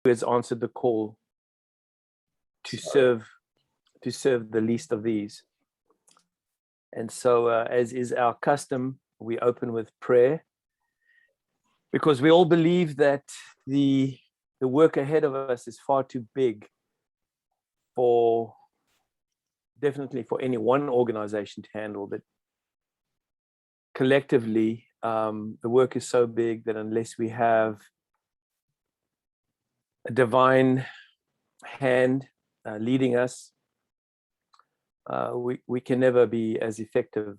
has answered the call to serve the least of these. And so, as is our custom, we open with prayer, because we all believe that the work ahead of us is far too big for definitely for any one organization to handle. But collectively, the work is so big that unless we have a divine hand leading us, we can never be as effective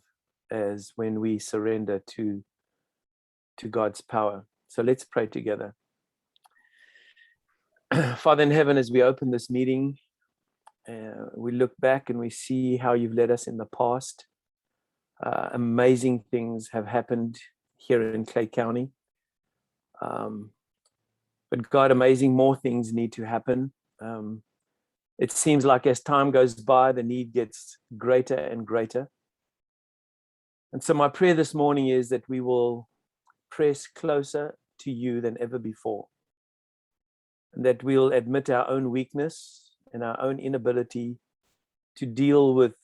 as when we surrender to God's power. So let's pray together. Father in heaven, as we open this meeting, we look back and we see how you've led us in the past. Amazing things have happened here in Clay County. But God, amazing more things need to happen. It seems like as time goes by, the need gets greater and greater. And so my prayer this morning is that we will press closer to you than ever before. And that we'll admit our own weakness and our own inability to deal with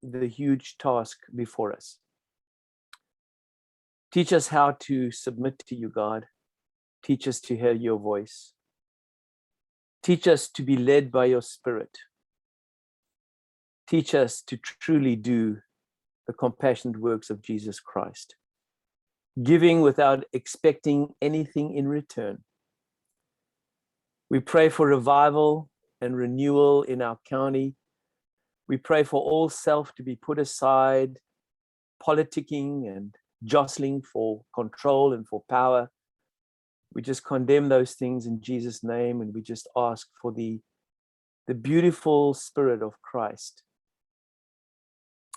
the huge task before us. Teach us how to submit to you, God. Teach us to hear your voice. Teach us to be led by your Spirit. Teach us to truly do the compassionate works of Jesus Christ, giving without expecting anything in return. We pray for revival and renewal in our county. We pray for all self to be put aside, politicking and jostling for control and for power. We just condemn those things in Jesus' name, and we just ask for the beautiful Spirit of Christ,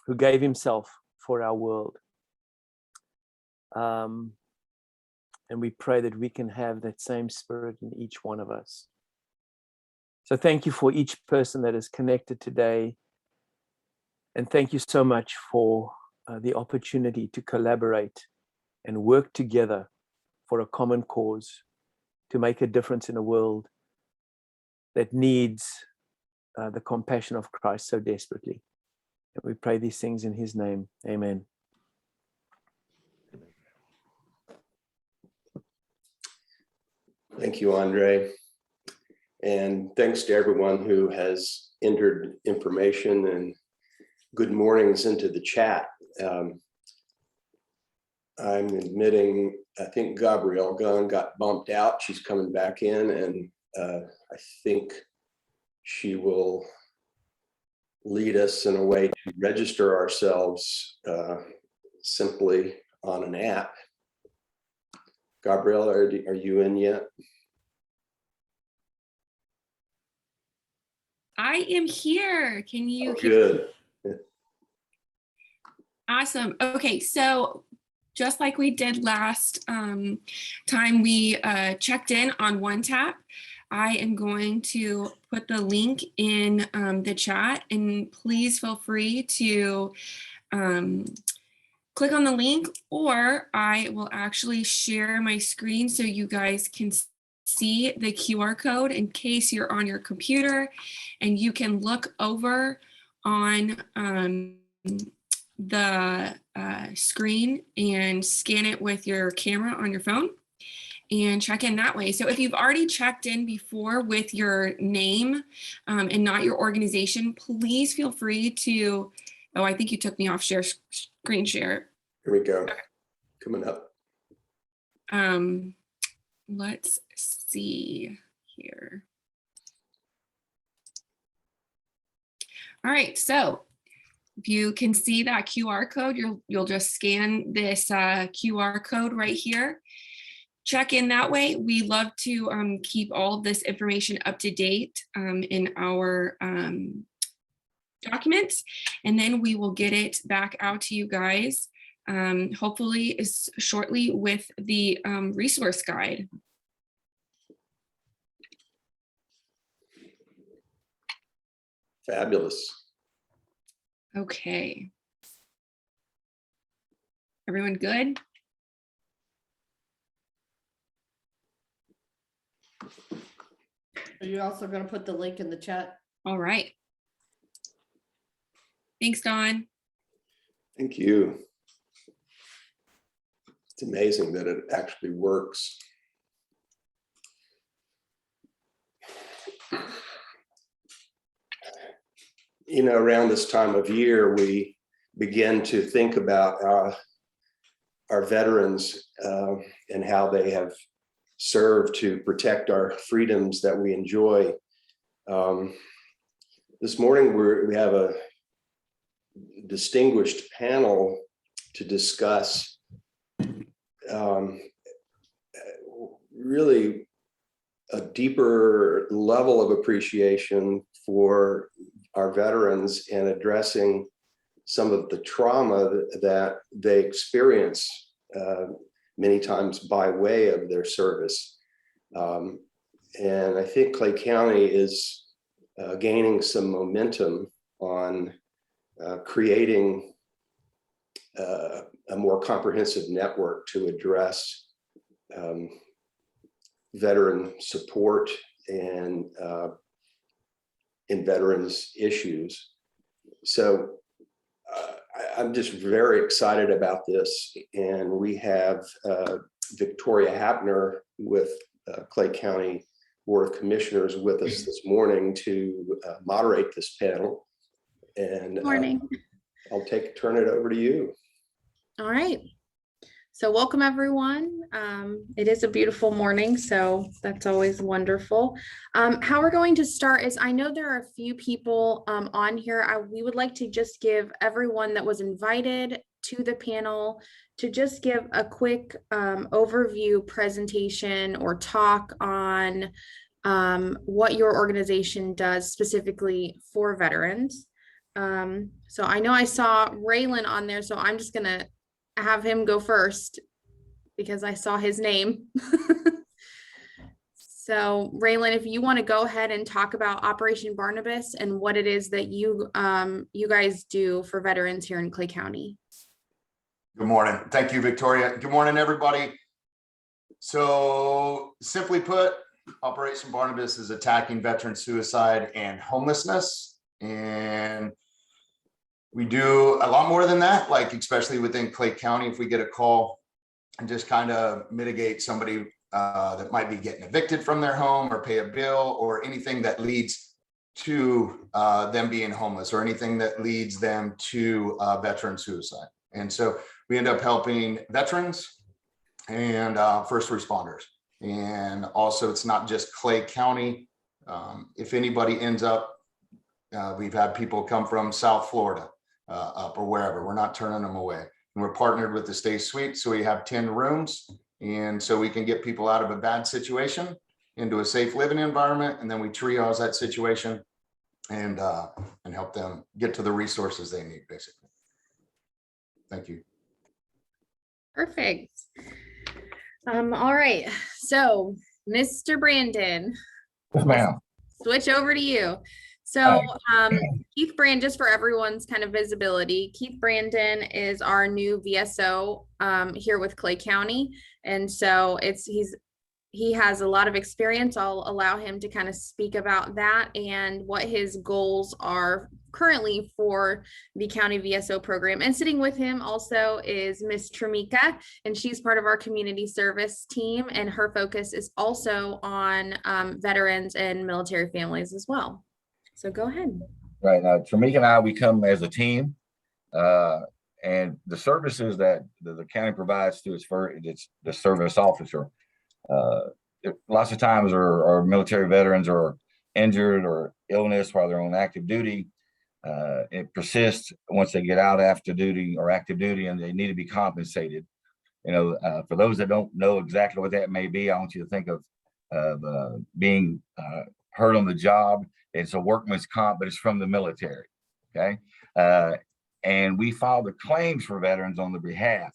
who gave himself for our world. And we pray that we can have that same Spirit in each one of us. So thank you for each person that is connected today. And thank you so much for the opportunity to collaborate and work together for a common cause, to make a difference in a world that needs the compassion of Christ so desperately. And we pray these things in his name. Amen. Thank you, Andre. And thanks to everyone who has entered information and good mornings into the chat. I'm admitting, I think Gabrielle Gunn got bumped out. She's coming back in, and I think she will lead us in a way to register ourselves simply on an app. Gabrielle, are you in yet? I am here. Can you hear me? Good. Awesome. Okay, so just like we did last time we checked in on OneTap, I am going to put the link in the chat, and please feel free to click on the link, or I will actually share my screen so you guys can see the QR code in case you're on your computer, and you can look over on the screen and scan it with your camera on your phone and check in that way. So if you've already checked in before with your name and not your organization, please feel free to, oh, I think you took me off screen share. Here we go. Okay. Coming up. Let's see here. All right, so if you can see that QR code, you'll just scan this QR code right here. Check in that way. We love to keep all of this information up to date in our documents, and then we will get it back out to you guys, hopefully shortly with the resource guide. Fabulous. Okay. Everyone good? Perfect. Are you also going to put the link in the chat? All right. Thanks, Dawn. Thank you. It's amazing that it actually works. You know, around this time of year, we begin to think about our veterans and how they have served to protect our freedoms that we enjoy. This morning, we have a distinguished panel to discuss really a deeper level of appreciation for our veterans and addressing some of the trauma that they experience many times by way of their service. And I think Clay County is gaining some momentum on creating a more comprehensive network to address veteran support and in veterans issues. So I'm just very excited about this. And we have Victoria Hapner with Clay County Board of Commissioners with us this morning to moderate this panel. And Morning. I'll turn it over to you. All right. So welcome everyone. It is a beautiful morning, so that's always wonderful. How we're going to start is, I know there are a few people on here. We would like to just give everyone that was invited to the panel to just give a quick overview presentation or talk on what your organization does specifically for veterans. So I know I saw Raylan on there, so I'm just gonna have him go first because I saw his name. So Raylan, if you want to go ahead and talk about Operation Barnabas and what it is that you guys do for veterans here in Clay County. Good morning. Thank you, Victoria. Good morning, everybody. So simply put, Operation Barnabas is attacking veteran suicide and homelessness. And we do a lot more than that, like especially within Clay County, if we get a call and just kind of mitigate somebody that might be getting evicted from their home or pay a bill or anything that leads to them being homeless or anything that leads them to veteran suicide. And so we end up helping veterans and first responders. And also it's not just Clay County. If anybody ends up, we've had people come from South Florida up or wherever, we're not turning them away. And we're partnered with the Stay Suite, so we have 10 rooms. And so we can get people out of a bad situation into a safe living environment. And then we triage that situation and help them get to the resources they need, basically. Thank you. Perfect. All right. So Mr. Brandon, Yes, ma'am. switch over to you. So Keith Brand, just for everyone's kind of visibility, Keith Brandon is our new VSO here with Clay County. And so he has a lot of experience. I'll allow him to kind of speak about that and what his goals are currently for the county VSO program. And sitting with him also is Miss Tramika, and she's part of our community service team. And her focus is also on veterans and military families as well. So go ahead. Right. Now, Tramika and I, we come as a team, and the services that the county provides to it's the service officer. Lots of times our military veterans are injured or illness while they're on active duty. It persists once they get out after duty or active duty, and they need to be compensated. You know, for those that don't know exactly what that may be, I want you to think of being hurt on the job. It's a workman's comp, but it's from the military. Okay. And we file the claims for veterans on their behalf.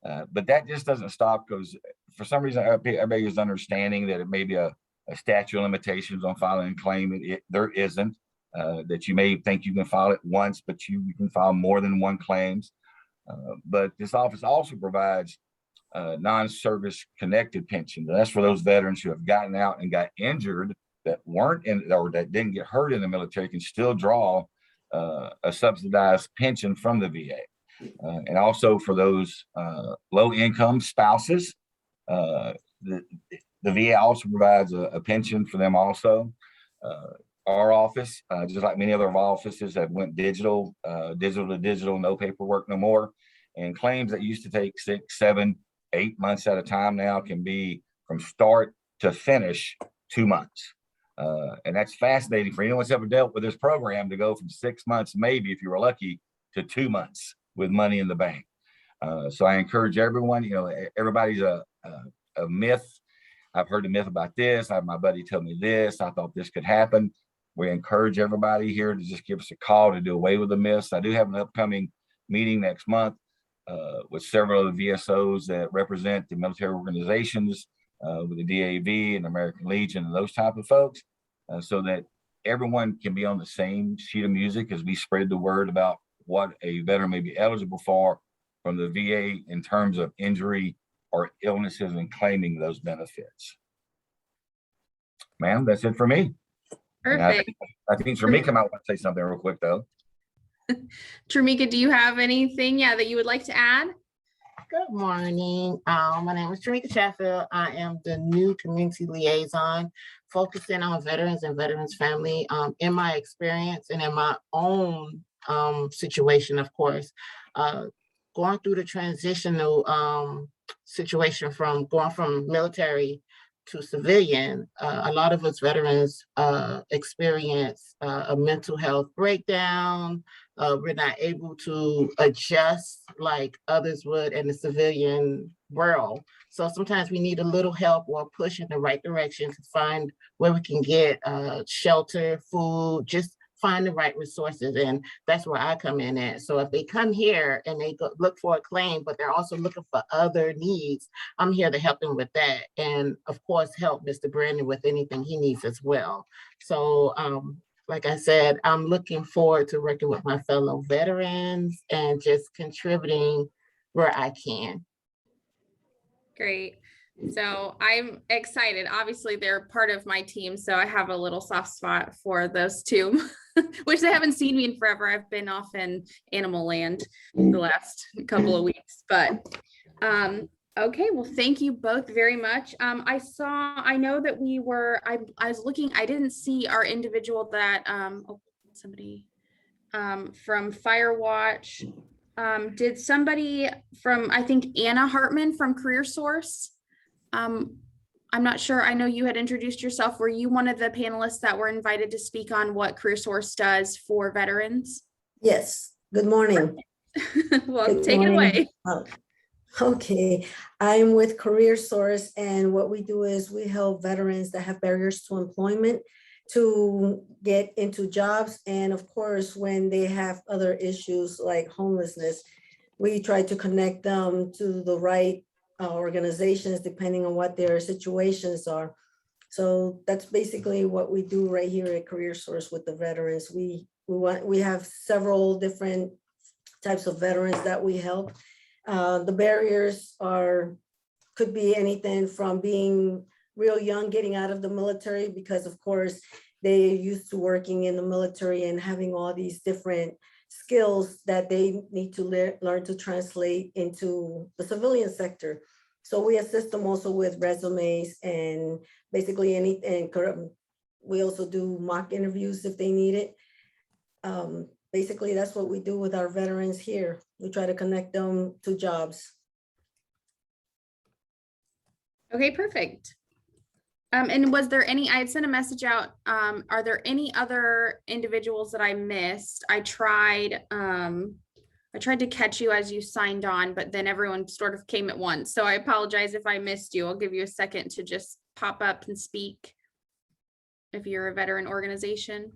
But that just doesn't stop, because for some reason, everybody is understanding that it may be a statute of limitations on filing a claim. There isn't. That you may think you can file it once, but you can file more than one claims. But this office also provides non-service connected pensions. And that's for those veterans who have gotten out and got injured that weren't in or that didn't get hurt in the military can still draw a subsidized pension from the VA. And also for those low income spouses, the VA also provides a pension for them also. Our office, just like many other offices, have went digital, digital to digital, no paperwork no more. And claims that used to take 6, 7, 8 months at a time now can be from start to finish 2 months. And that's fascinating for anyone who's ever dealt with this program to go from 6 months, maybe if you were lucky, to 2 months with money in the bank. So I encourage everyone, you know, everybody's a myth. I've heard a myth about this. I have my buddy tell me this. I thought this could happen. We encourage everybody here to just give us a call to do away with the myths. I do have an upcoming meeting next month with several of the VSOs that represent the military organizations, with the DAV and American Legion and those type of folks, so that everyone can be on the same sheet of music as we spread the word about what a veteran may be eligible for from the VA in terms of injury or illnesses and claiming those benefits. Ma'am, that's it for me. Perfect. I think Tramika might want to say something real quick though. Tramika, do you have anything, that you would like to add? Good morning. My name is Tramika Sheffield. I am the new community liaison, focusing on veterans and veterans family. In my experience and in my own situation, of course, going through the transitional situation from going from military to civilian, a lot of us veterans experience a mental health breakdown. We're not able to adjust like others would in the civilian world. So sometimes we need a little help or push in the right direction to find where we can get shelter, food, just find the right resources. And that's where I come in at. So if they come here and they go look for a claim, but they're also looking for other needs, I'm here to help them with that. And of course, help Mr. Brandon with anything he needs as well. So like I said, I'm looking forward to working with my fellow veterans and just contributing where I can. Great. So I'm excited. Obviously, they're part of my team, so I have a little soft spot for those two, which they haven't seen me in forever. I've been off in Animal Land the last couple of weeks, but okay. Well, thank you both very much. I know that I was looking, I didn't see our individual that, somebody from Firewatch. Did somebody from, I think Anna Hartman from Career Source. I'm not sure. I know you had introduced yourself. Were you one of the panelists that were invited to speak on what Career Source does for veterans? Yes. Good morning. Well, Good take morning. it away. Okay. I'm with Career Source, and what we do is we help veterans that have barriers to employment to get into jobs. And of course, when they have other issues like homelessness, we try to connect them to the right organizations depending on what their situations are. So that's basically what we do right here at Career Source with the veterans. We have several different types of veterans that we help. The barriers could be anything from being real young, getting out of the military, because of course they're used to working in the military and having all these different skills that they need to learn to translate into the civilian sector. So we assist them also with resumes and basically anything. We also do mock interviews if they need it. Basically, that's what we do with our veterans here. We try to connect them to jobs. Okay, perfect. And was there any, I had sent a message out. Are there any other individuals that I missed? I tried to catch you as you signed on, but then everyone sort of came at once. So I apologize if I missed you. I'll give you a second to just pop up and speak if you're a veteran organization.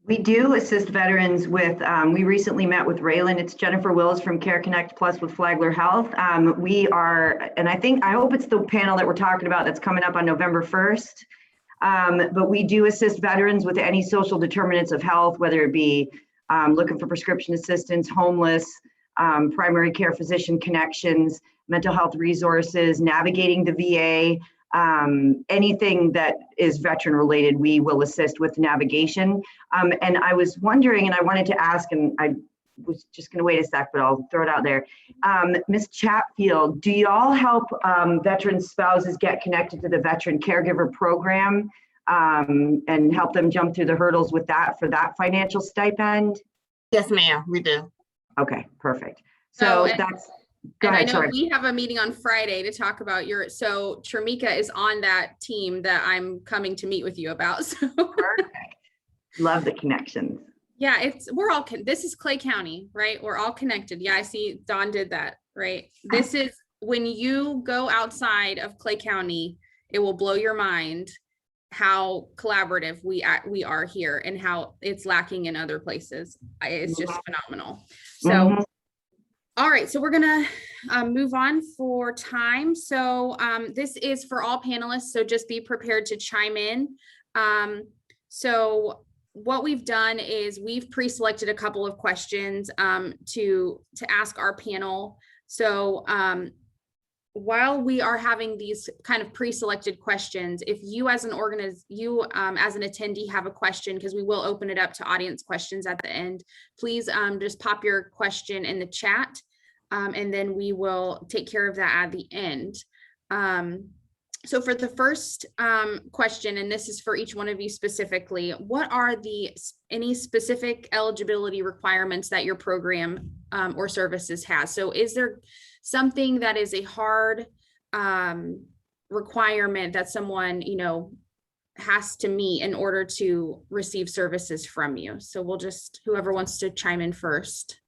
We do assist veterans with, we recently met with Raylan. It's Jennifer Wills from Care Connect Plus with Flagler Health. We are, and I hope it's the panel that we're talking about that's coming up on November 1st. But we do assist veterans with any social determinants of health, whether it be looking for prescription assistance, homeless, primary care physician connections, mental health resources, navigating the VA, anything that is veteran related, we will assist with navigation. And I was wondering, and I wanted to ask, and I was just going to wait a sec, but I'll throw it out there. Ms. Chatfield, do y'all help veteran spouses get connected to the veteran caregiver program and help them jump through the hurdles with that for that financial stipend? Yes, ma'am, we do. Okay, perfect. So that's, go ahead, I know sorry. we have a meeting on Friday to talk about so Tramika is on that team that I'm coming to meet with you about. So Perfect. Love the connections. yeah, this is Clay County, right? We're all connected. Yeah, I see Dawn did that, right? This is when you go outside of Clay County, it will blow your mind how collaborative we are here and how it's lacking in other places. It's just phenomenal. So, all right, so we're gonna move on for time. So this is for all panelists, so just be prepared to chime in. So what we've done is we've pre-selected a couple of questions to ask our panel. So while we are having these kind of pre-selected questions, if you as an as an attendee have a question, because we will open it up to audience questions at the end, please just pop your question in the chat, and then we will take care of that at the end. So for the first question, and this is for each one of you specifically, what are any specific eligibility requirements that your program or services has? So is there something that is a hard requirement that someone, has to meet in order to receive services from you? So we'll just, whoever wants to chime in first.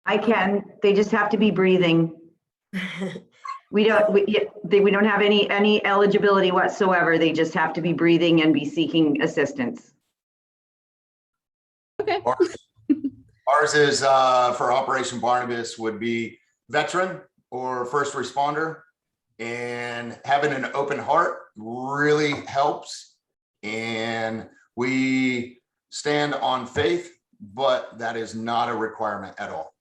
I can. They just have to be breathing. We don't have any eligibility whatsoever. They just have to be breathing and be seeking assistance. Okay. Ours is for Operation Barnabas would be veteran or first responder, and having an open heart really helps. And we stand on faith, but that is not a requirement at all.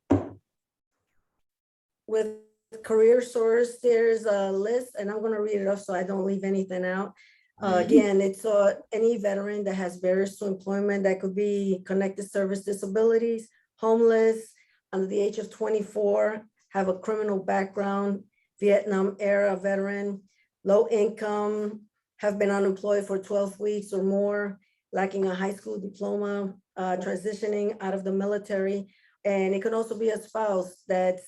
With Career Source, there's a list, and I'm going to read it off so I don't leave anything out. Again, it's any veteran that has barriers to employment. That could be connected service disabilities, homeless, under the age of 24, have a criminal background, Vietnam era veteran, low income, have been unemployed for 12 weeks or more, lacking a high school diploma, transitioning out of the military. And it can also be a spouse that's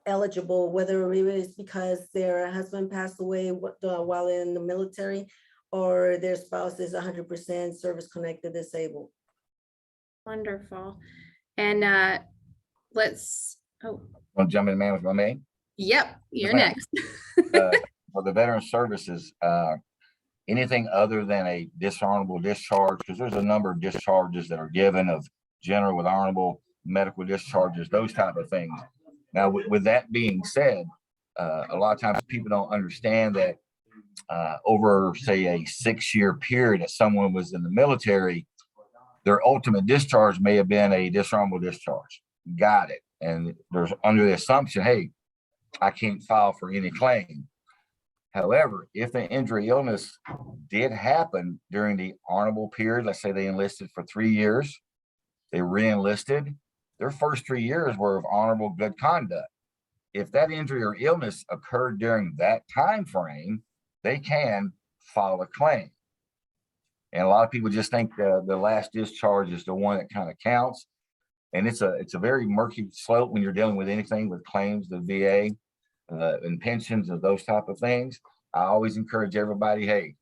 eligible, whether it is because their husband passed away while in the military, or their spouse is 100% service connected disabled. Wonderful. And let's, Want to jump in, man, with my name? Yep, you're next. For the veteran services, anything other than a dishonorable discharge, because there's a number of discharges that are given of general with honorable, medical discharges, those type of things. Now, with that being said, a lot of times people don't understand that over, say, a 6-year period that someone was in the military, their ultimate discharge may have been a dishonorable discharge. Got it. And there's under the assumption, hey, I can't file for any claim. However, if the injury illness did happen during the honorable period, let's say they enlisted for 3 years, they re-enlisted, their first 3 years were of honorable good conduct. If that injury or illness occurred during that time frame, they can file a claim. And a lot of people just think the last discharge is the one that kind of counts. And it's a very murky slope when you're dealing with anything with claims, the VA and pensions and those type of things. I always encourage everybody, hey,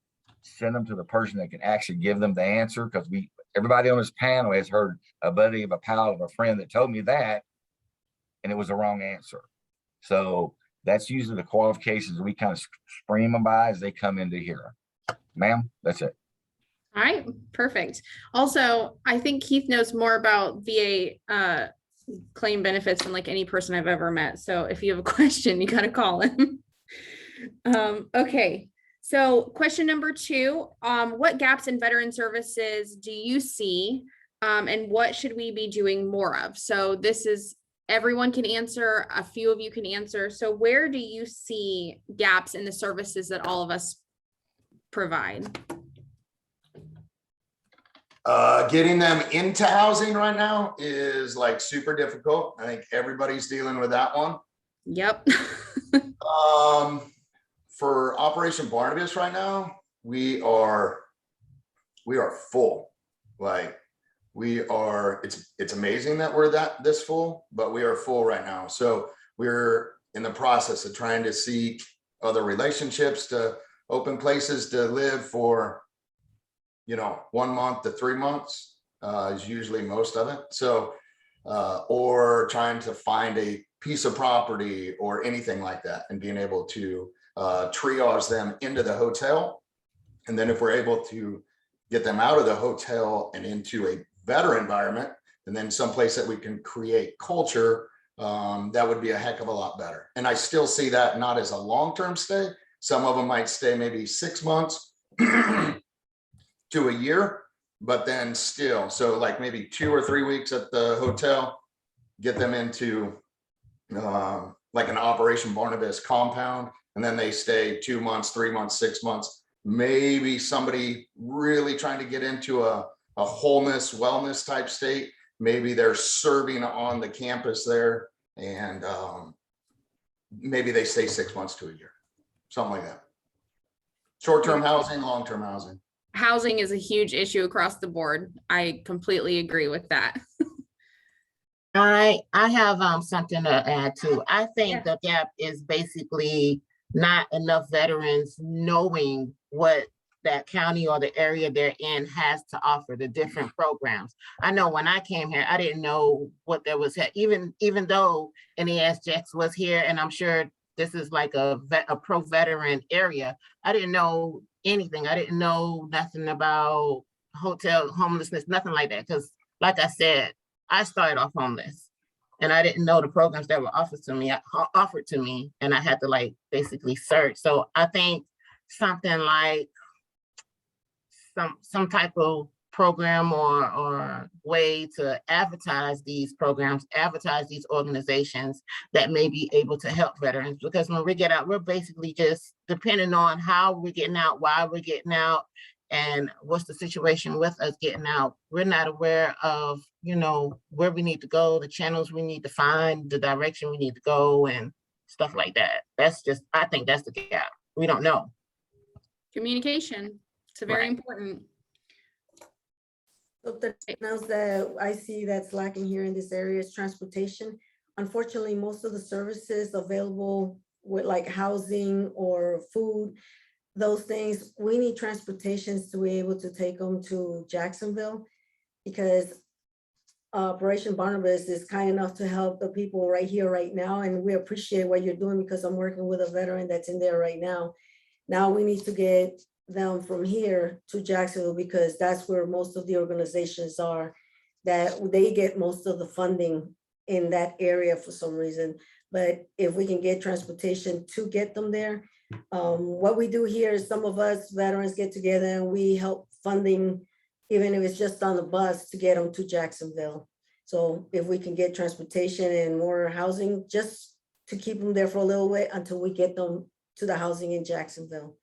send them to the person that can actually give them the answer, because everybody on this panel has heard a buddy of a pal of a friend that told me that, and it was the wrong answer. So that's usually the qualifications we kind of scream them by as they come into here. Ma'am, that's it. All right, perfect. Also, I think Keith knows more about VA claim benefits than like any person I've ever met. So if you have a question, you got to call him. Okay. So question number 2, what gaps in veteran services do you see, and what should we be doing more of? So this is everyone can answer, a few of you can answer. So where do you see gaps in the services that all of us provide? Getting them into housing right now is like super difficult. I think everybody's dealing with that one. Yep. For Operation Barnabas right now, we are full. Like it's amazing that we're this full, but we are full right now. So we're in the process of trying to seek other relationships to open places to live for, 1 month to 3 months is usually most of it. So, or trying to find a piece of property or anything like that and being able to triage them into the hotel. And then if we're able to get them out of the hotel and into a better environment, and then someplace that we can create culture, that would be a heck of a lot better. And I still see that not as a long-term stay. Some of them might stay maybe 6 months to a year, but then still, so like maybe 2 or 3 weeks at the hotel, get them into like an Operation Barnabas compound, and then they stay 2 months, 3 months, 6 months. Maybe somebody really trying to get into a wholeness, wellness type state. Maybe they're serving on the campus there, and maybe they stay 6 months to a year, something like that. Short-term housing, long-term housing. Housing is a huge issue across the board. I completely agree with that. I have something to add too. I think the gap is basically not enough veterans knowing what that county or the area they're in has to offer, the different programs. I know when I came here, I didn't know what there was, even though NESJEX was here, and I'm sure this is like a pro-veteran area. I didn't know anything. I didn't know nothing about hotel homelessness, nothing like that. Because like I said, I started off homeless and I didn't know the programs that were offered to me, and I had to like basically search. So I think something like some type of program or way to advertise these programs, advertise these organizations that may be able to help veterans. Because when we get out, we're basically just depending on how we're getting out, why we're getting out, and what's the situation with us getting out. We're not aware of, where we need to go, the channels we need to find, the direction we need to go, and stuff like that. I think that's the gap. We don't know. Communication. It's very important. Something else that I see that's lacking here in this area is transportation. Unfortunately, most of the services available with like housing or food, those things, we need transportations to be able to take them to Jacksonville, because Operation Barnabas is kind enough to help the people right here, right now. And we appreciate what you're doing, because I'm working with a veteran that's in there right now. Now we need to get them from here to Jacksonville, because that's where most of the organizations are, that they get most of the funding in that area for some reason. But if we can get transportation to get them there, what we do here is some of us veterans get together and we help funding, even if it's just on the bus, to get them to Jacksonville. So if we can get transportation and more housing, just to keep them there for a little bit until we get them to the housing in Jacksonville.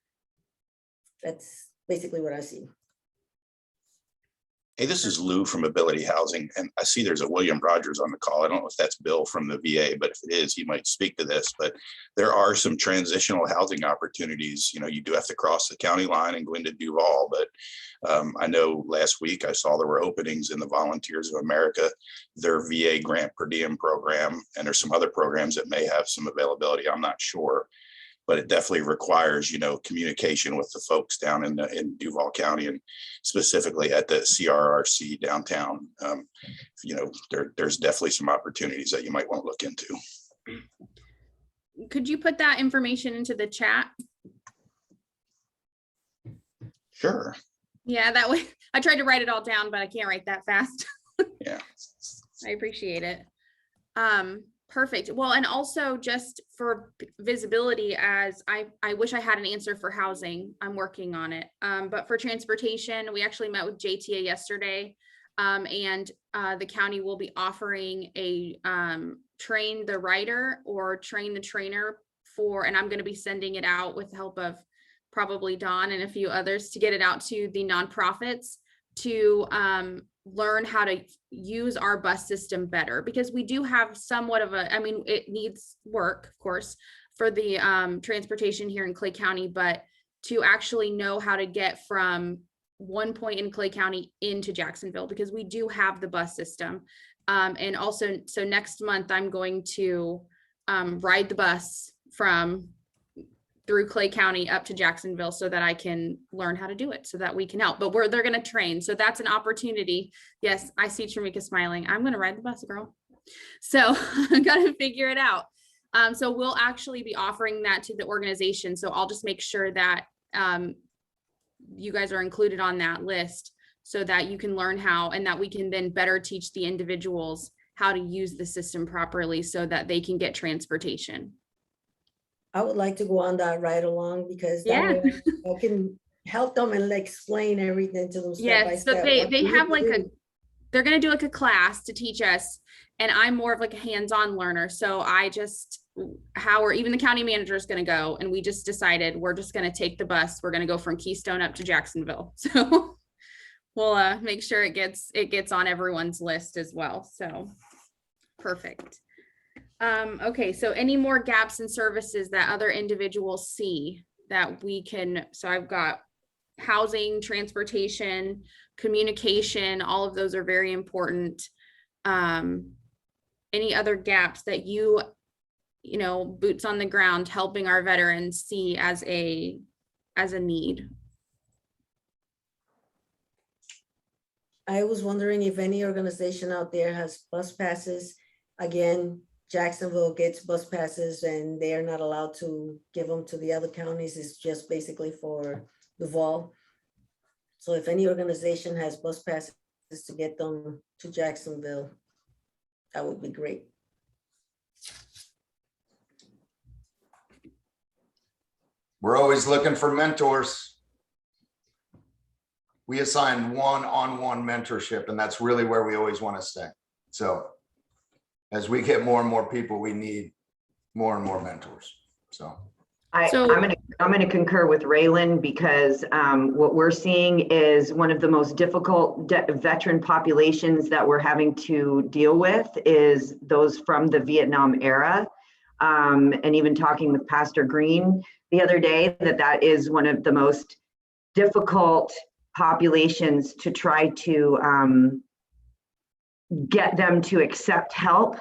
That's basically what I see. Hey, this is Lou from Ability Housing, and I see there's a William Rogers on the call. I don't know if that's Bill from the VA, but if it is, he might speak to this. But there are some transitional housing opportunities. You do have to cross the county line and go into Duval. But I know last week I saw there were openings in the Volunteers of America, their VA grant per diem program, and there's some other programs that may have some availability. I'm not sure. But it definitely requires, communication with the folks down in Duval County, and specifically at the CRRC downtown. There's definitely some opportunities that you might want to look into. Could you put that information into the chat? Sure. Yeah, that way. I tried to write it all down, but I can't write that fast. Yeah. I appreciate it. Perfect. Well, and also just for visibility, as I wish I had an answer for housing. I'm working on it. But for transportation, we actually met with JTA yesterday, and the county will be offering a train the writer or train the trainer for, and I'm going to be sending it out with the help of probably Dawn and a few others to get it out to the nonprofits to learn how to use our bus system better, because we do have somewhat of a, I mean, it needs work, of course, for the transportation here in Clay County, but to actually know how to get from one point in Clay County into Jacksonville, because we do have the bus system. And also, so next month I'm going to ride the bus through Clay County up to Jacksonville so that I can learn how to do it, so that we can help. But they're going to train. So that's an opportunity. Yes, I see Tramika smiling. I'm going to ride the bus, girl. So I got to figure it out. So we'll actually be offering that to the organization. So I'll just make sure that you guys are included on that list so that you can learn how, and that we can then better teach the individuals how to use the system properly so that they can get transportation. I would like to go on that ride along, because that way I can help them and like explain everything to them step by step. So they have like they're going to do like a class to teach us, and I'm more of like a hands-on learner. So even the county manager is going to go, and we just decided we're just going to take the bus. We're going to go from Keystone up to Jacksonville. So we'll make sure it gets on everyone's list as well. So perfect. Okay, so any more gaps in services that other individuals see that we can, so I've got housing, transportation, communication, all of those are very important. Any other gaps that you know, boots on the ground, helping our veterans see as a need? I was wondering if any organization out there has bus passes. Again, Jacksonville gets bus passes and they are not allowed to give them to the other counties. It's just basically for Duval. So if any organization has bus passes to get them to Jacksonville, that would be great. We're always looking for mentors. We assign one-on-one mentorship, and that's really where we always want to stay. So as we get more and more people, we need more and more mentors. So I'm going to concur with Raylan, because what we're seeing is one of the most difficult veteran populations that we're having to deal with is those from the Vietnam era. And even talking with Pastor Green the other day, that is one of the most difficult populations to try to get them to accept help.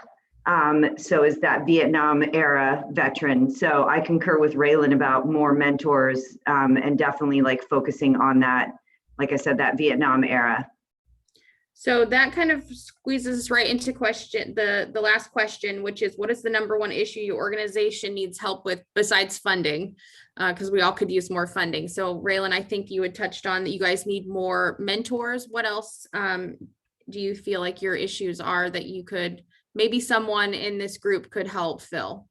So is that Vietnam era veteran. So I concur with Raylan about more mentors, and definitely like focusing on that, like I said, that Vietnam era. So that kind of squeezes us right into the last question, which is, what is the number one issue your organization needs help with besides funding? Because we all could use more funding. So Raylan, I think you had touched on that you guys need more mentors. What else do you feel like your issues are that you could, maybe someone in this group could help fill?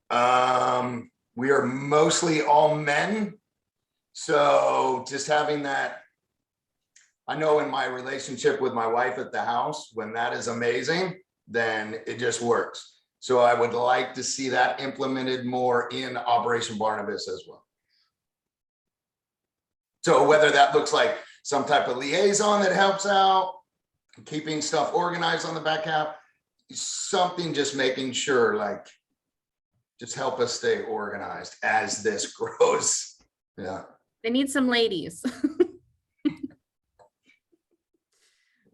We are mostly all men. So just having that, I know in my relationship with my wife at the house, when that is amazing, then it just works. So I would like to see that implemented more in Operation Barnabas as well. So whether that looks like some type of liaison that helps out, keeping stuff organized on the back half, something just making sure, like, just help us stay organized as this grows. Yeah. They need some ladies.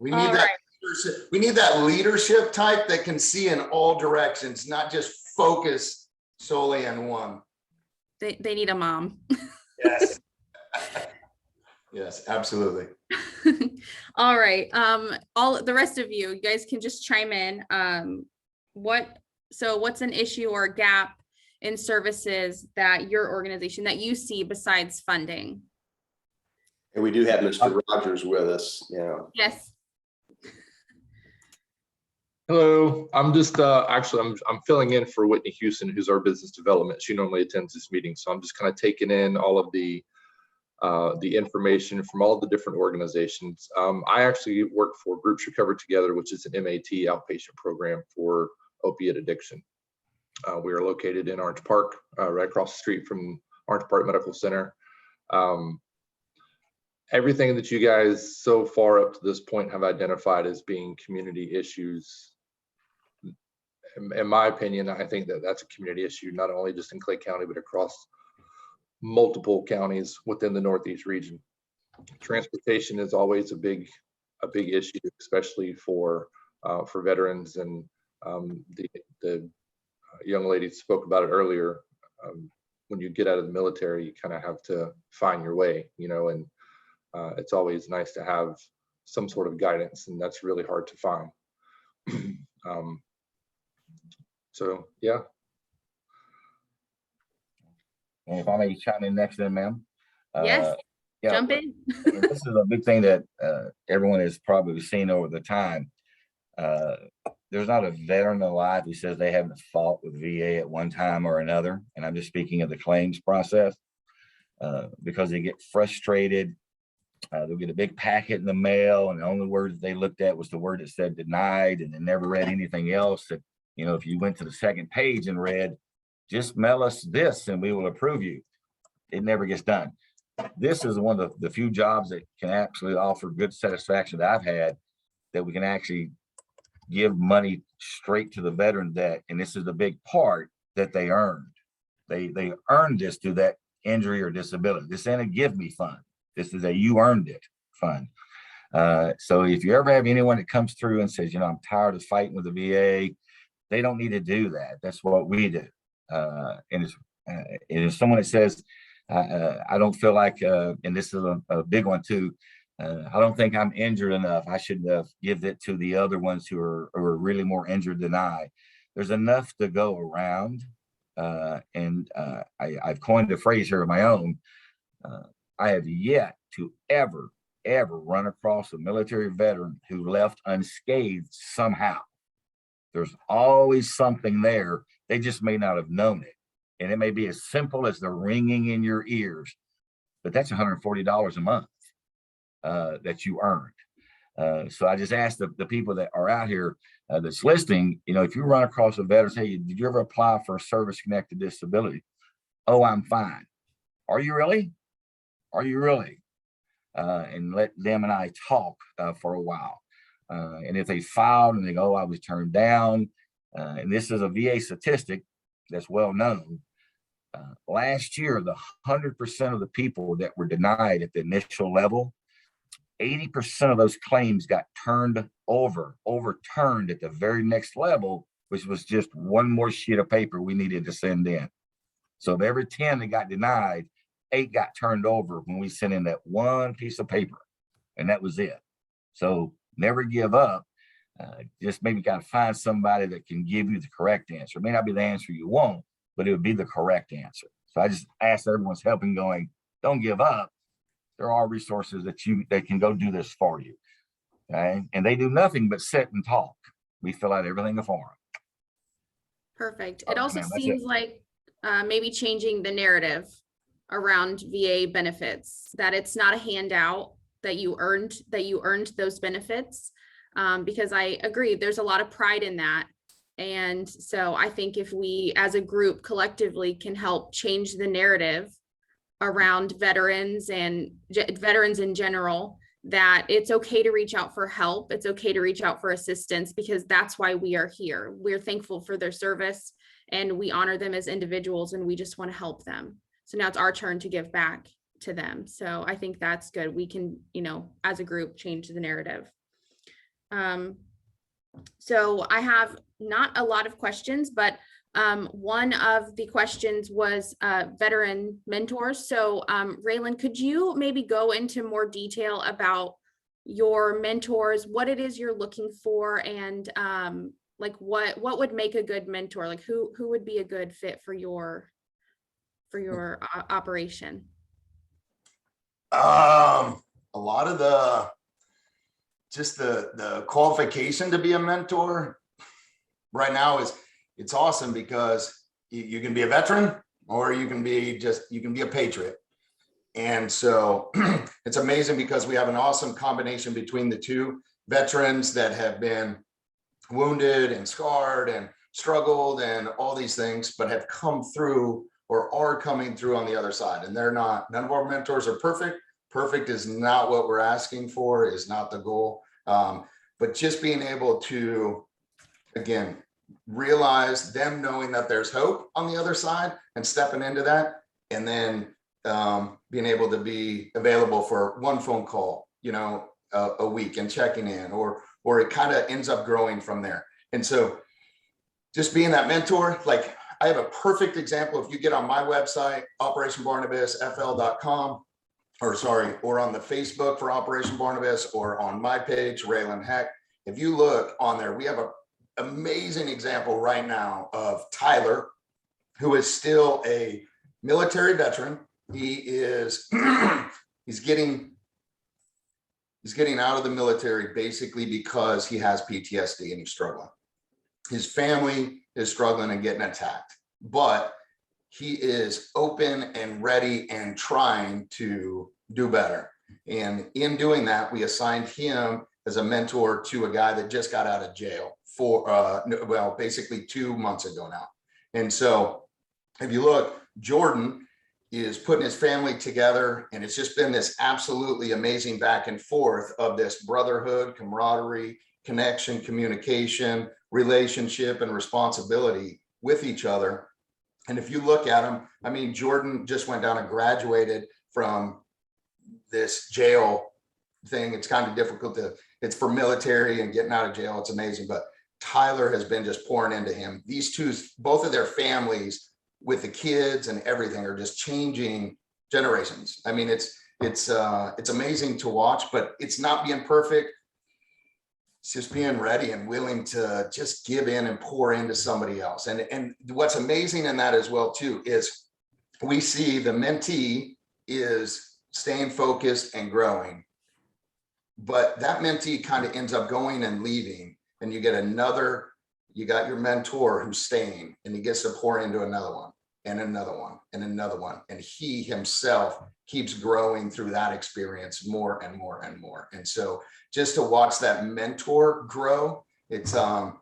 We need that leadership. We need that leadership type that can see in all directions, not just focus solely on one. They need a mom. Yes. Yes, absolutely. All right. All the rest of you guys can just chime in. What's an issue or a gap in services that your organization that you see besides funding? And we do have Mr. Rogers with us, you know. Yes. Hello, I'm just actually I'm filling in for Whitney Houston, who's our business development. She normally attends this meeting, so I'm just kind of taking in all of the the information from all the different organizations. I actually work for Groups Recover Together, which is an MAT outpatient program for opiate addiction. We are located in Orange Park, right across the street from Orange Park Medical Center. Everything that you guys so far up to this point have identified as being community issues, in my opinion, I think that that's a community issue, not only just in Clay County, but across multiple counties within the Northeast region. Transportation is always a big issue, especially for veterans, and the young lady spoke about it earlier. When you get out of the military, you kind of have to find your way, you know, and it's always nice to have some sort of guidance, and that's really hard to find. So, yeah. And if I may chime in next then, ma'am. Yes, Yeah, jump in. this is a big thing that everyone has probably seen over the time. There's not a veteran alive who says they haven't fought with VA at one time or another. And I'm just speaking of the claims process, because they get frustrated. They'll get a big packet in the mail, and the only word they looked at was the word that said denied, and they never read anything else. That, you know, if you went to the second page and read, just mail us this and we will approve you, it never gets done. This is one of the few jobs that can absolutely offer good satisfaction that I've had, that we can actually give money straight to the veteran, that, and this is the big part, that they earned. They earned this through that injury or disability. This ain't a give me fund. This is a you earned it fund. So if you ever have anyone that comes through and says, you know, I'm tired of fighting with the VA, they don't need to do that. That's what we do. And it's someone that says, I don't feel like, and this is a big one too, I don't think I'm injured enough, I should give it to the other ones who are really more injured than I. There's enough to go around. I've coined a phrase here of my own. I have yet to ever run across a military veteran who left unscathed somehow. There's always something there. They just may not have known it. And it may be as simple as the ringing in your ears, but that's $140 a month that you earned. So I just asked the people that are out here that's listening, you know, if you run across a veteran, say, did you ever apply for a service-connected disability? Oh, I'm fine. Are you really? Are you really? And let them and I talk for a while. And if they filed and they go, oh, I was turned down, and this is a VA statistic that's well known. Last year, the 100% of the people that were denied at the initial level, 80% of those claims got overturned at the very next level, which was just one more sheet of paper we needed to send in. So of every 10 that got denied, 8 got turned over when we sent in that one piece of paper, and that was it. So never give up. Just maybe got to find somebody that can give you the correct answer. It may not be the answer you want, but it would be the correct answer. So I just ask everyone's helping, going, don't give up. There are resources that can go do this for you. Okay? And they do nothing but sit and talk. We fill out everything for them. Perfect. It also seems like maybe changing the narrative around VA benefits, that it's not a handout, that you earned those benefits, because I agree, there's a lot of pride in that. And so I think if we as a group collectively can help change the narrative around veterans and veterans in general, that it's okay to reach out for help, it's okay to reach out for assistance, because that's why we are here. We're thankful for their service and we honor them as individuals, and we just want to help them. So now it's our turn to give back to them. So I think that's good. We can, you know, as a group, change the narrative. So I have not a lot of questions, but one of the questions was veteran mentors. So Raylan, could you maybe go into more detail about your mentors, what it is you're looking for, and like what would make a good mentor? Like who would be a good fit for your operation? A lot of the qualification to be a mentor right now it's awesome, because you can be a veteran, or you can be a patriot. And so it's amazing because we have an awesome combination between the two veterans that have been wounded and scarred and struggled and all these things, but have come through or are coming through on the other side. And they're not, none of our mentors are perfect. Perfect is not what we're asking for, is not the goal. But just being able to, again, realize them knowing that there's hope on the other side and stepping into that, and then being able to be available for one phone call, you know, a week and checking in, or it kind of ends up growing from there. And so just being that mentor, like I have a perfect example. If you get on my website, operationbarnabasfl.com, or on the Facebook for Operation Barnabas, or on my page, Raylan Heck. If you look on there, we have an amazing example right now of Tyler, who is still a military veteran. He is, he's getting out of the military basically because he has PTSD and he's struggling. His family is struggling and getting attacked, but he is open and ready and trying to do better. And in doing that, we assigned him as a mentor to a guy that just got out of jail for, well, basically 2 months ago now. And so if you look, Jordan is putting his family together, and it's just been this absolutely amazing back and forth of this brotherhood, camaraderie, connection, communication, relationship, and responsibility with each other. And if you look at him, I mean, Jordan just went down and graduated from this jail thing. It's kind of difficult to, it's for military and getting out of jail. It's amazing. But Tyler has been just pouring into him. These two, both of their families with the kids and everything are just changing generations. I mean, it's amazing to watch, but it's not being perfect. It's just being ready and willing to just give in and pour into somebody else. And what's amazing in that as well too, is we see the mentee is staying focused and growing, but that mentee kind of ends up going and leaving, and you get another, you got your mentor who's staying, and he gets to pour into another one and another one and another one. And he himself keeps growing through that experience more and more and more. And so just to watch that mentor grow, it's, I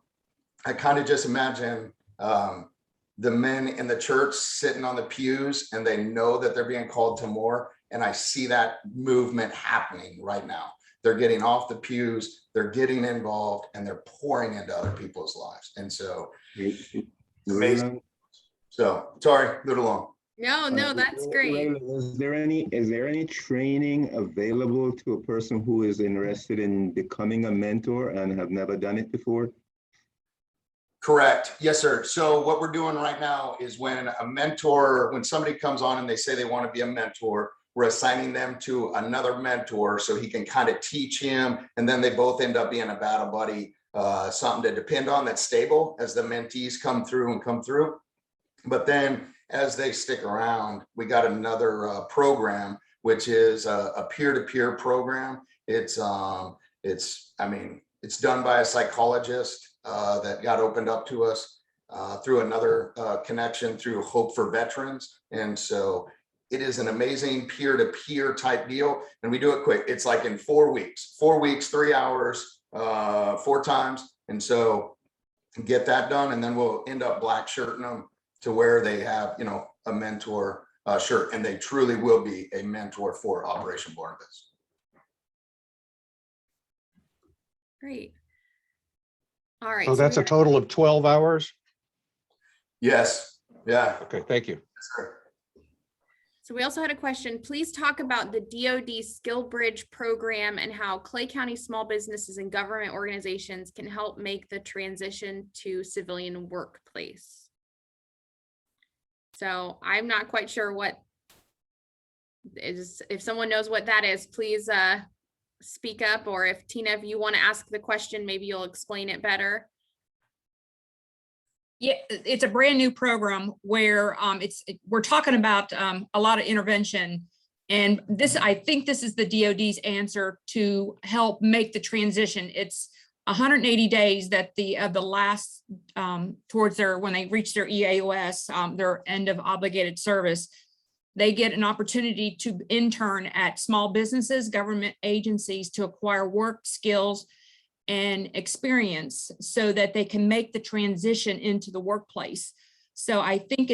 kind of just imagine the men in the church sitting on the pews, and they know that they're being called to more. And I see that movement happening right now. They're getting off the pews, they're getting involved, and they're pouring into other people's lives. And so amazing. So sorry, a little long. No, that's great. Is there any training available to a person who is interested in becoming a mentor and have never done it before? Correct. Yes, sir. So what we're doing right now is when a mentor, when somebody comes on and they say they want to be a mentor, we're assigning them to another mentor so he can kind of teach him, and then they both end up being a battle buddy, something to depend on that's stable as the mentees come through. But then as they stick around, we got another program, which is a peer-to-peer program. It's done by a psychologist that got opened up to us through another connection through Hope for Veterans. And so it is an amazing peer-to-peer type deal. And we do it quick. It's like in 4 weeks, 3 hours, 4 times. And so get that done. And then we'll end up black shirting them to where they have, you know, a mentor shirt, and they truly will be a mentor for Operation Barnabas. Great. All right. So that's a total of 12 hours? Yes. Yeah. Okay, thank you. Yes, sir. So we also had a question. Please talk about the DoD Skill Bridge program and how Clay County small businesses and government organizations can help make the transition to civilian workplace. So I'm not quite sure what is, if someone knows what that is, please speak up, or if Tina, if you want to ask the question, maybe you'll explain it better. Yeah, it's a brand new program where we're talking about a lot of intervention, and I think this is the DoD's answer to help make the transition. It's 180 days that the last towards when they reach their EAOS, their end of obligated service, they get an opportunity to intern at small businesses, government agencies to acquire work skills and experience so that they can make the transition into the workplace. So I think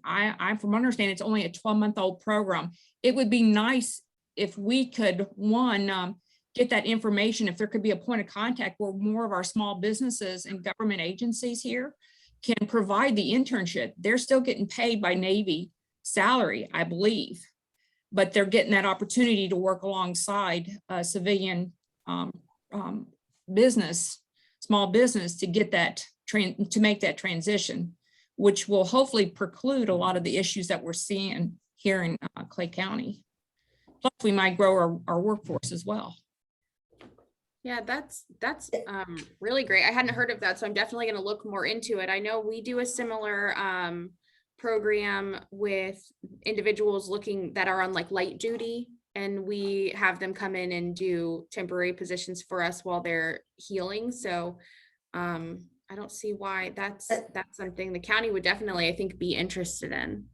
I'm from understanding it's only a 12-month-old program. It would be nice if we could, get that information, if there could be a point of contact where more of our small businesses and government agencies here can provide the internship. They're still getting paid by Navy salary, I believe, but they're getting that opportunity to work alongside civilian business, small business, to get that to make that transition, which will hopefully preclude a lot of the issues that we're seeing here in Clay County. Plus, we might grow our workforce as well. Yeah, that's really great. I hadn't heard of that, so I'm definitely going to look more into it. I know we do a similar program with individuals looking that are on like light duty, and we have them come in and do temporary positions for us while they're healing. So I don't see why that's something the county would definitely, I think, be interested in.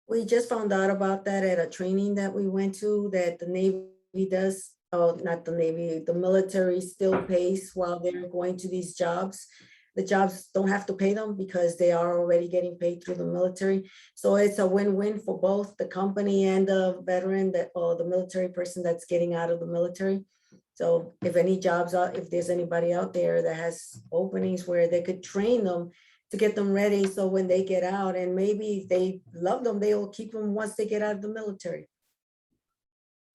We just found out about that at a training that we went to, that the Navy does. Oh, not the Navy, the military still pays while they're going to these jobs. The jobs don't have to pay them because they are already getting paid through the military. So it's a win-win for both the company and the veteran or the military person that's getting out of the military. So if any jobs if there's anybody out there that has openings where they could train them to get them ready, so when they get out, and maybe if they love them, they will keep them once they get out of the military.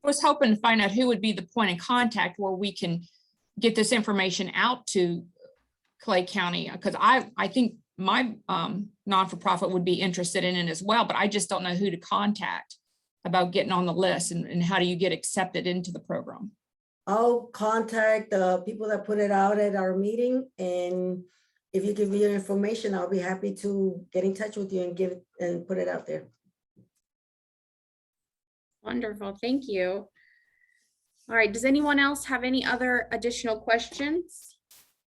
I was hoping to find out who would be the point of contact where we can get this information out to Clay County, because I think my non-for-profit would be interested in it as well, but I just don't know who to contact about getting on the list, and how do you get accepted into the program? I'll contact the people that put it out at our meeting, and if you give me your information, I'll be happy to get in touch with you and give it and put it out there. Wonderful, thank you. All right, does anyone else have any other additional questions?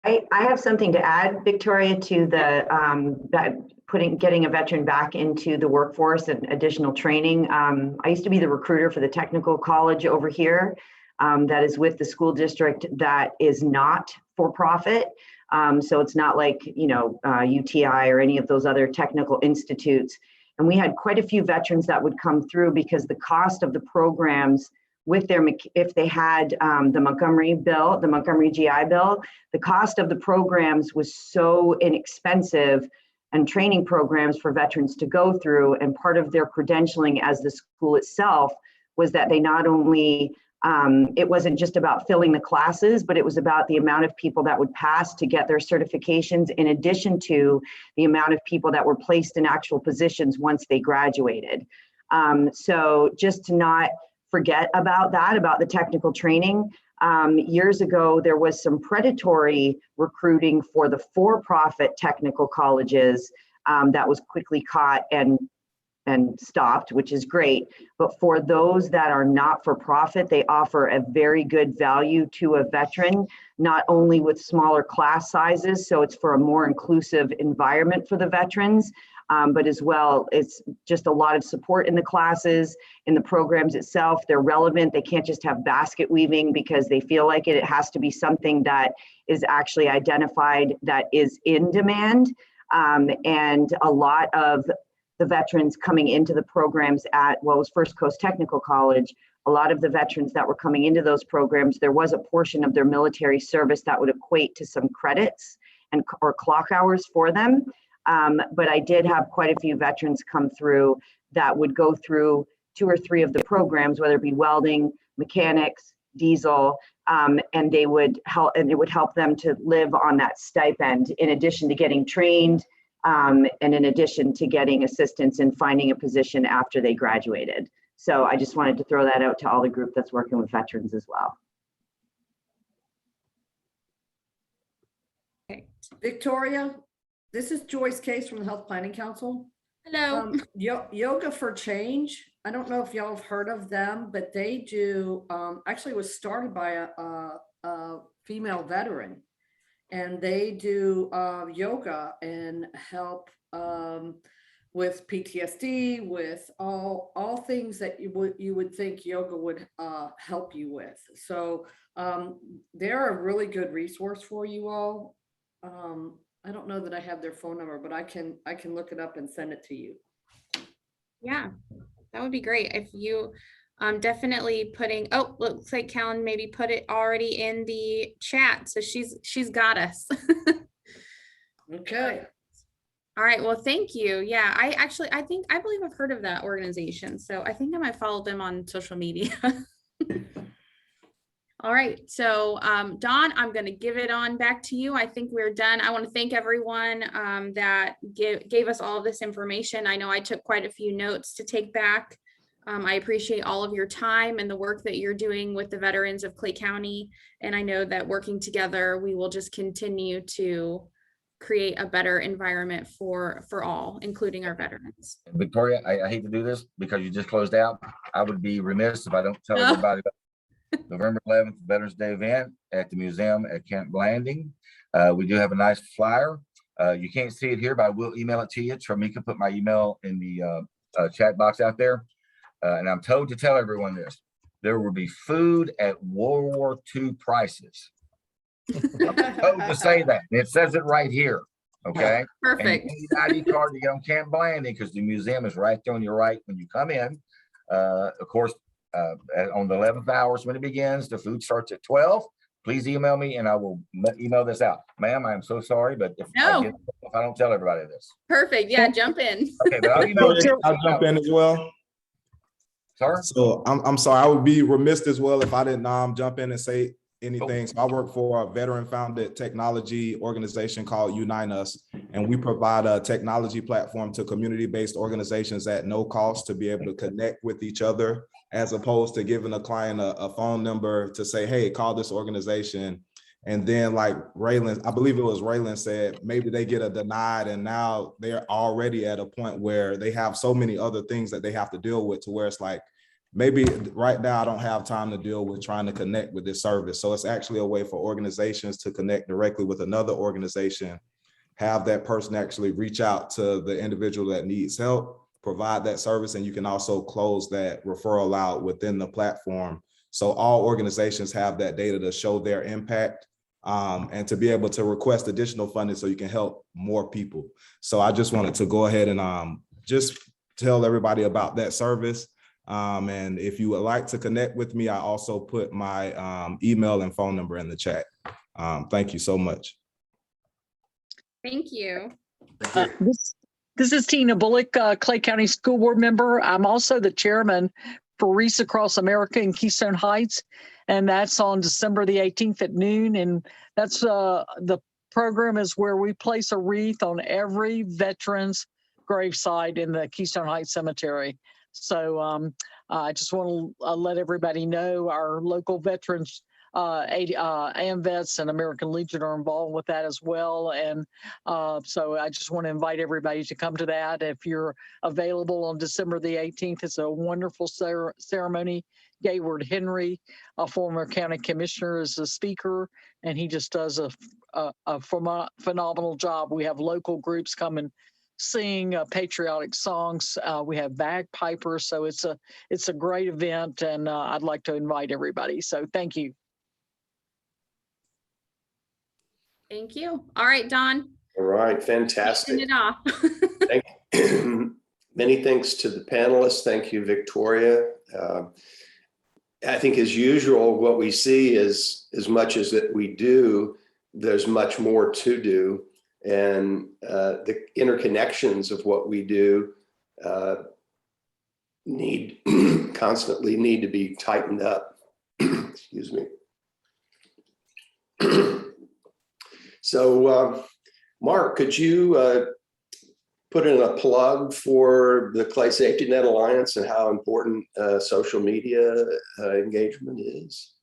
I have something to add, Victoria, to the getting a veteran back into the workforce and additional training. I used to be the recruiter for the technical college over here that is with the school district that is not for profit. So it's not like, UTI or any of those other technical institutes. And we had quite a few veterans that would come through because the cost of the programs with if they had the Montgomery bill, the Montgomery GI Bill, the cost of the programs was so inexpensive, and training programs for veterans to go through. And part of their credentialing as the school itself was that they not only, it wasn't just about filling the classes, but it was about the amount of people that would pass to get their certifications, in addition to the amount of people that were placed in actual positions once they graduated. So just to not forget about that, about the technical training. Years ago, there was some predatory recruiting for the for-profit technical colleges that was quickly caught and stopped, which is great. But for those that are not for profit, they offer a very good value to a veteran, not only with smaller class sizes, so it's for a more inclusive environment for the veterans, but as well, it's just a lot of support in the classes, in the programs itself. They're relevant. They can't just have basket weaving because they feel like it. It has to be something that is actually identified that is in demand. And a lot of the veterans coming into the programs at what was First Coast Technical College, a lot of the veterans that were coming into those programs, there was a portion of their military service that would equate to some credits or clock hours for them. But I did have quite a few veterans come through that would go through 2 or 3 of the programs, whether it be welding, mechanics, diesel, and they would help, and it would help them to live on that stipend in addition to getting trained, and in addition to getting assistance in finding a position after they graduated. So I just wanted to throw that out to all the group that's working with veterans as well. Okay. Victoria, this is Joyce Case from the Health Planning Council. Hello. Yoga for Change. I don't know if y'all have heard of them, but they do, actually was started by a female veteran, and they do yoga and help with PTSD, with all things that you would think yoga would help you with. So they're a really good resource for you all. I don't know that I have their phone number, but I can look it up and send it to you. Yeah, that would be great if you definitely putting, oh, looks like Callan maybe put it already in the chat. So she's got us. Okay. All right. Well, thank you. Yeah, I believe I've heard of that organization. So I think I might follow them on social media. All right. So Dawn, I'm going to give it on back to you. I think we're done. I want to thank everyone that gave us all of this information. I know I took quite a few notes to take back. I appreciate all of your time and the work that you're doing with the veterans of Clay County. And I know that working together, we will just continue to create a better environment for all, including our veterans. Victoria, I hate to do this because you just closed out. I would be remiss if I don't tell everybody about November 11th, Veterans Day event at the museum at Camp Blanding. We do have a nice flyer. You can't see it here, but I will email it to you. Tramika put my email in the chat box out there. And I'm told to tell everyone this. There will be food at World War II prices. I'm told to say that. And it says it right here. Okay. Perfect. And you need an ID card to get on Camp Blanding because the museum is right there on your right when you come in. Of course, on the 11th hours when it begins, the food starts at 12. Please email me and I will email this out. Ma'am, I'm so sorry, but if I don't tell everybody this. Perfect. Yeah, jump in. Okay, but I'll jump in as well. Sorry? So I'm sorry, I would be remiss as well if I didn't jump in and say anything. So I work for a veteran-founded technology organization called Unite Us, and we provide a technology platform to community-based organizations at no cost to be able to connect with each other, as opposed to giving a client a phone number to say, hey, call this organization. And then like Raylan, I believe it was Raylan said, maybe they get a denied and now they're already at a point where they have so many other things that they have to deal with to where it's like, maybe right now I don't have time to deal with trying to connect with this service. So it's actually a way for organizations to connect directly with another organization, have that person actually reach out to the individual that needs help, provide that service, and you can also close that referral out within the platform. So all organizations have that data to show their impact and to be able to request additional funding so you can help more people. So I just wanted to go ahead and just tell everybody about that service. And if you would like to connect with me, I also put my email and phone number in the chat. Thank you so much. Thank you. This is Tina Bullock, Clay County School Board member. I'm also the chairman for Wreaths Across America in Keystone Heights, and that's on December the 18th at noon. And that's the program is where we place a wreath on every veteran's gravesite in the Keystone Heights Cemetery. So I just want to let everybody know our local veterans, AMVETS and American Legion are involved with that as well. And so I just want to invite everybody to come to that. If you're available on December the 18th, it's a wonderful ceremony. Gayward Henry, a former county commissioner, is a speaker, and he just does a phenomenal job. We have local groups come and sing patriotic songs. We have bagpipers, so it's a great event, and I'd like to invite everybody. So thank you. Thank you. All right, Don. All right, fantastic. It off. Thank you. Many thanks to the panelists. Thank you, Victoria. I think as usual, what we see is as much as that we do, there's much more to do. And the interconnections of what we do constantly need to be tightened up. Excuse me. So, Mark, could you put in a plug for the Clay SafetyNet Alliance and how important social media engagement is?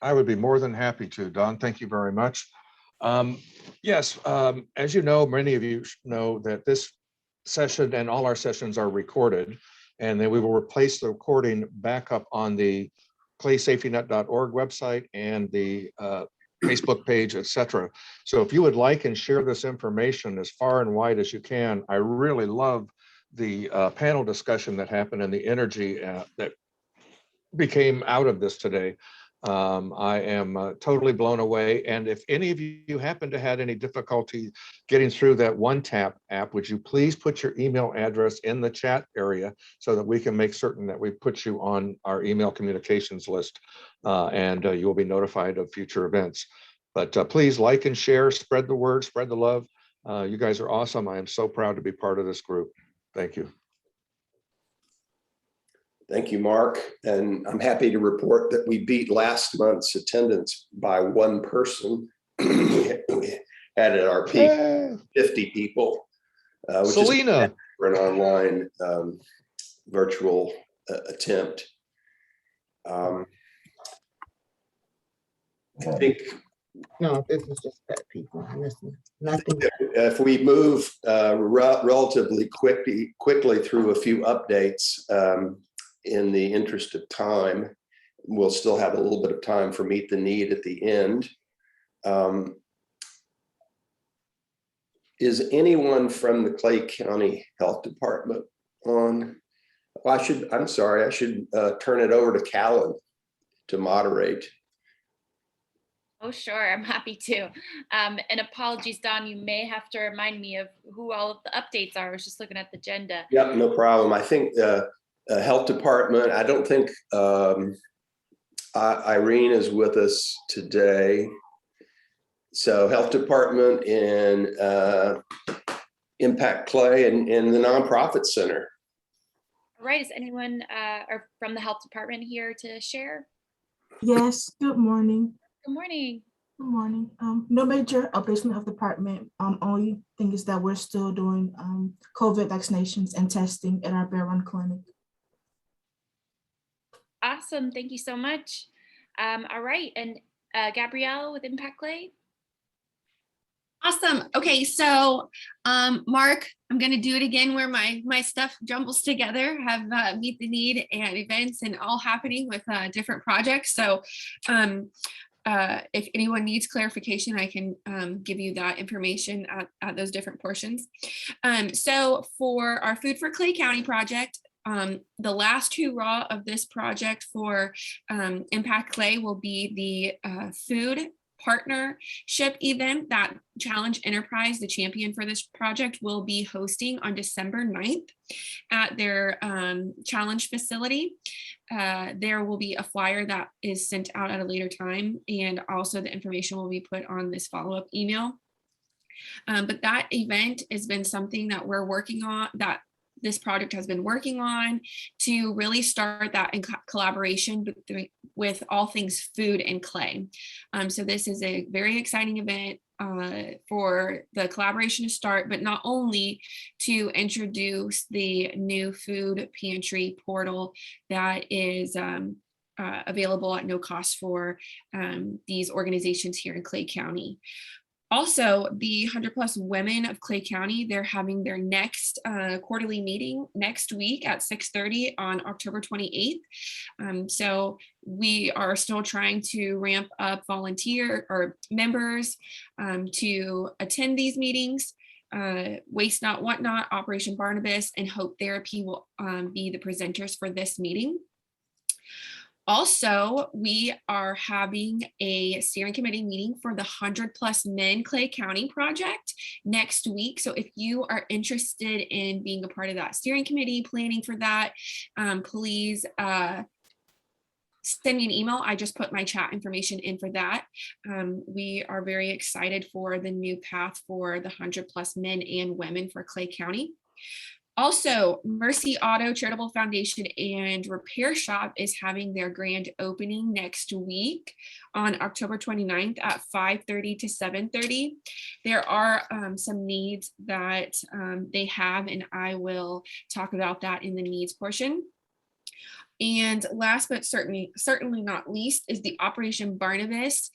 I would be more than happy to, Don. Thank you very much. Yes, as you know, many of you know that this session and all our sessions are recorded, and then we will replace the recording back up on the claysafetynet.org website and the Facebook page, etc. So if you would like and share this information as far and wide as you can, I really love the panel discussion that happened and the energy that became out of this today. I am totally blown away. And if any of you happen to have any difficulty getting through that OneTap app, would you please put your email address in the chat area so that we can make certain that we put you on our email communications list, and you will be notified of future events. But please like and share, spread the word, spread the love. You guys are awesome. I am so proud to be part of this group. Thank you. Thank you, Mark. And I'm happy to report that we beat last month's attendance by one person. We had at our peak 50 people, which Selena. is for an online virtual attempt. I think No, this is just pet people. Listen, nothing. if we move relatively quickly through a few updates, in the interest of time, we'll still have a little bit of time for Meet the Need at the end. Is anyone from the Clay County Health Department on? Well, I'm sorry, I should turn it over to Callan to moderate. Oh, sure, I'm happy to. And apologies, Don, you may have to remind me of who all of the updates are. I was just looking at the agenda. Yep, no problem. I think Health Department, I don't think Irene is with us today. So Health Department and Impact Clay and the Nonprofit Center. All right, is anyone or from the Health Department here to share? Yes, good morning. Good morning. Good morning. No major updates from the health department. Only thing is that we're still doing COVID vaccinations and testing at our Bear Run Clinic. Awesome, thank you so much. All right, and Gabrielle with Impact Clay. Awesome. Okay, so Mark, I'm going to do it again where my stuff jumbles together, have Meet the Need and events and all happening with different projects. So if anyone needs clarification, I can give you that information at those different portions. So for our Food for Clay County project, the last hurrah of this project for Impact Clay will be the food partnership event that Challenge Enterprise, the champion for this project, will be hosting on December 9th at their Challenge facility. There will be a flyer that is sent out at a later time, and also the information will be put on this follow-up email. But that event has been something that we're working on, that this project has been working on to really start that in collaboration with all things food and clay. So this is a very exciting event for the collaboration to start, but not only to introduce the new food pantry portal that is available at no cost for these organizations here in Clay County. Also, the 100+ Women of Clay County, they're having their next quarterly meeting next week at 6:30 on October 28th. So we are still trying to ramp up volunteer or members to attend these meetings. Waste Not, Want Not, Operation Barnabas, and Hope Therapy will be the presenters for this meeting. Also, we are having a steering committee meeting for the 100+ Men Clay County project next week. So if you are interested in being a part of that steering committee, planning for that, please send me an email. I just put my chat information in for that. We are very excited for the new path for the 100+ men and women for Clay County. Also, Mercy Auto Charitable Foundation and Repair Shop is having their grand opening next week on October 29th at 5:30 to 7:30. There are some needs that they have, and I will talk about that in the needs portion. And last but certainly not least is the Operation Barnabas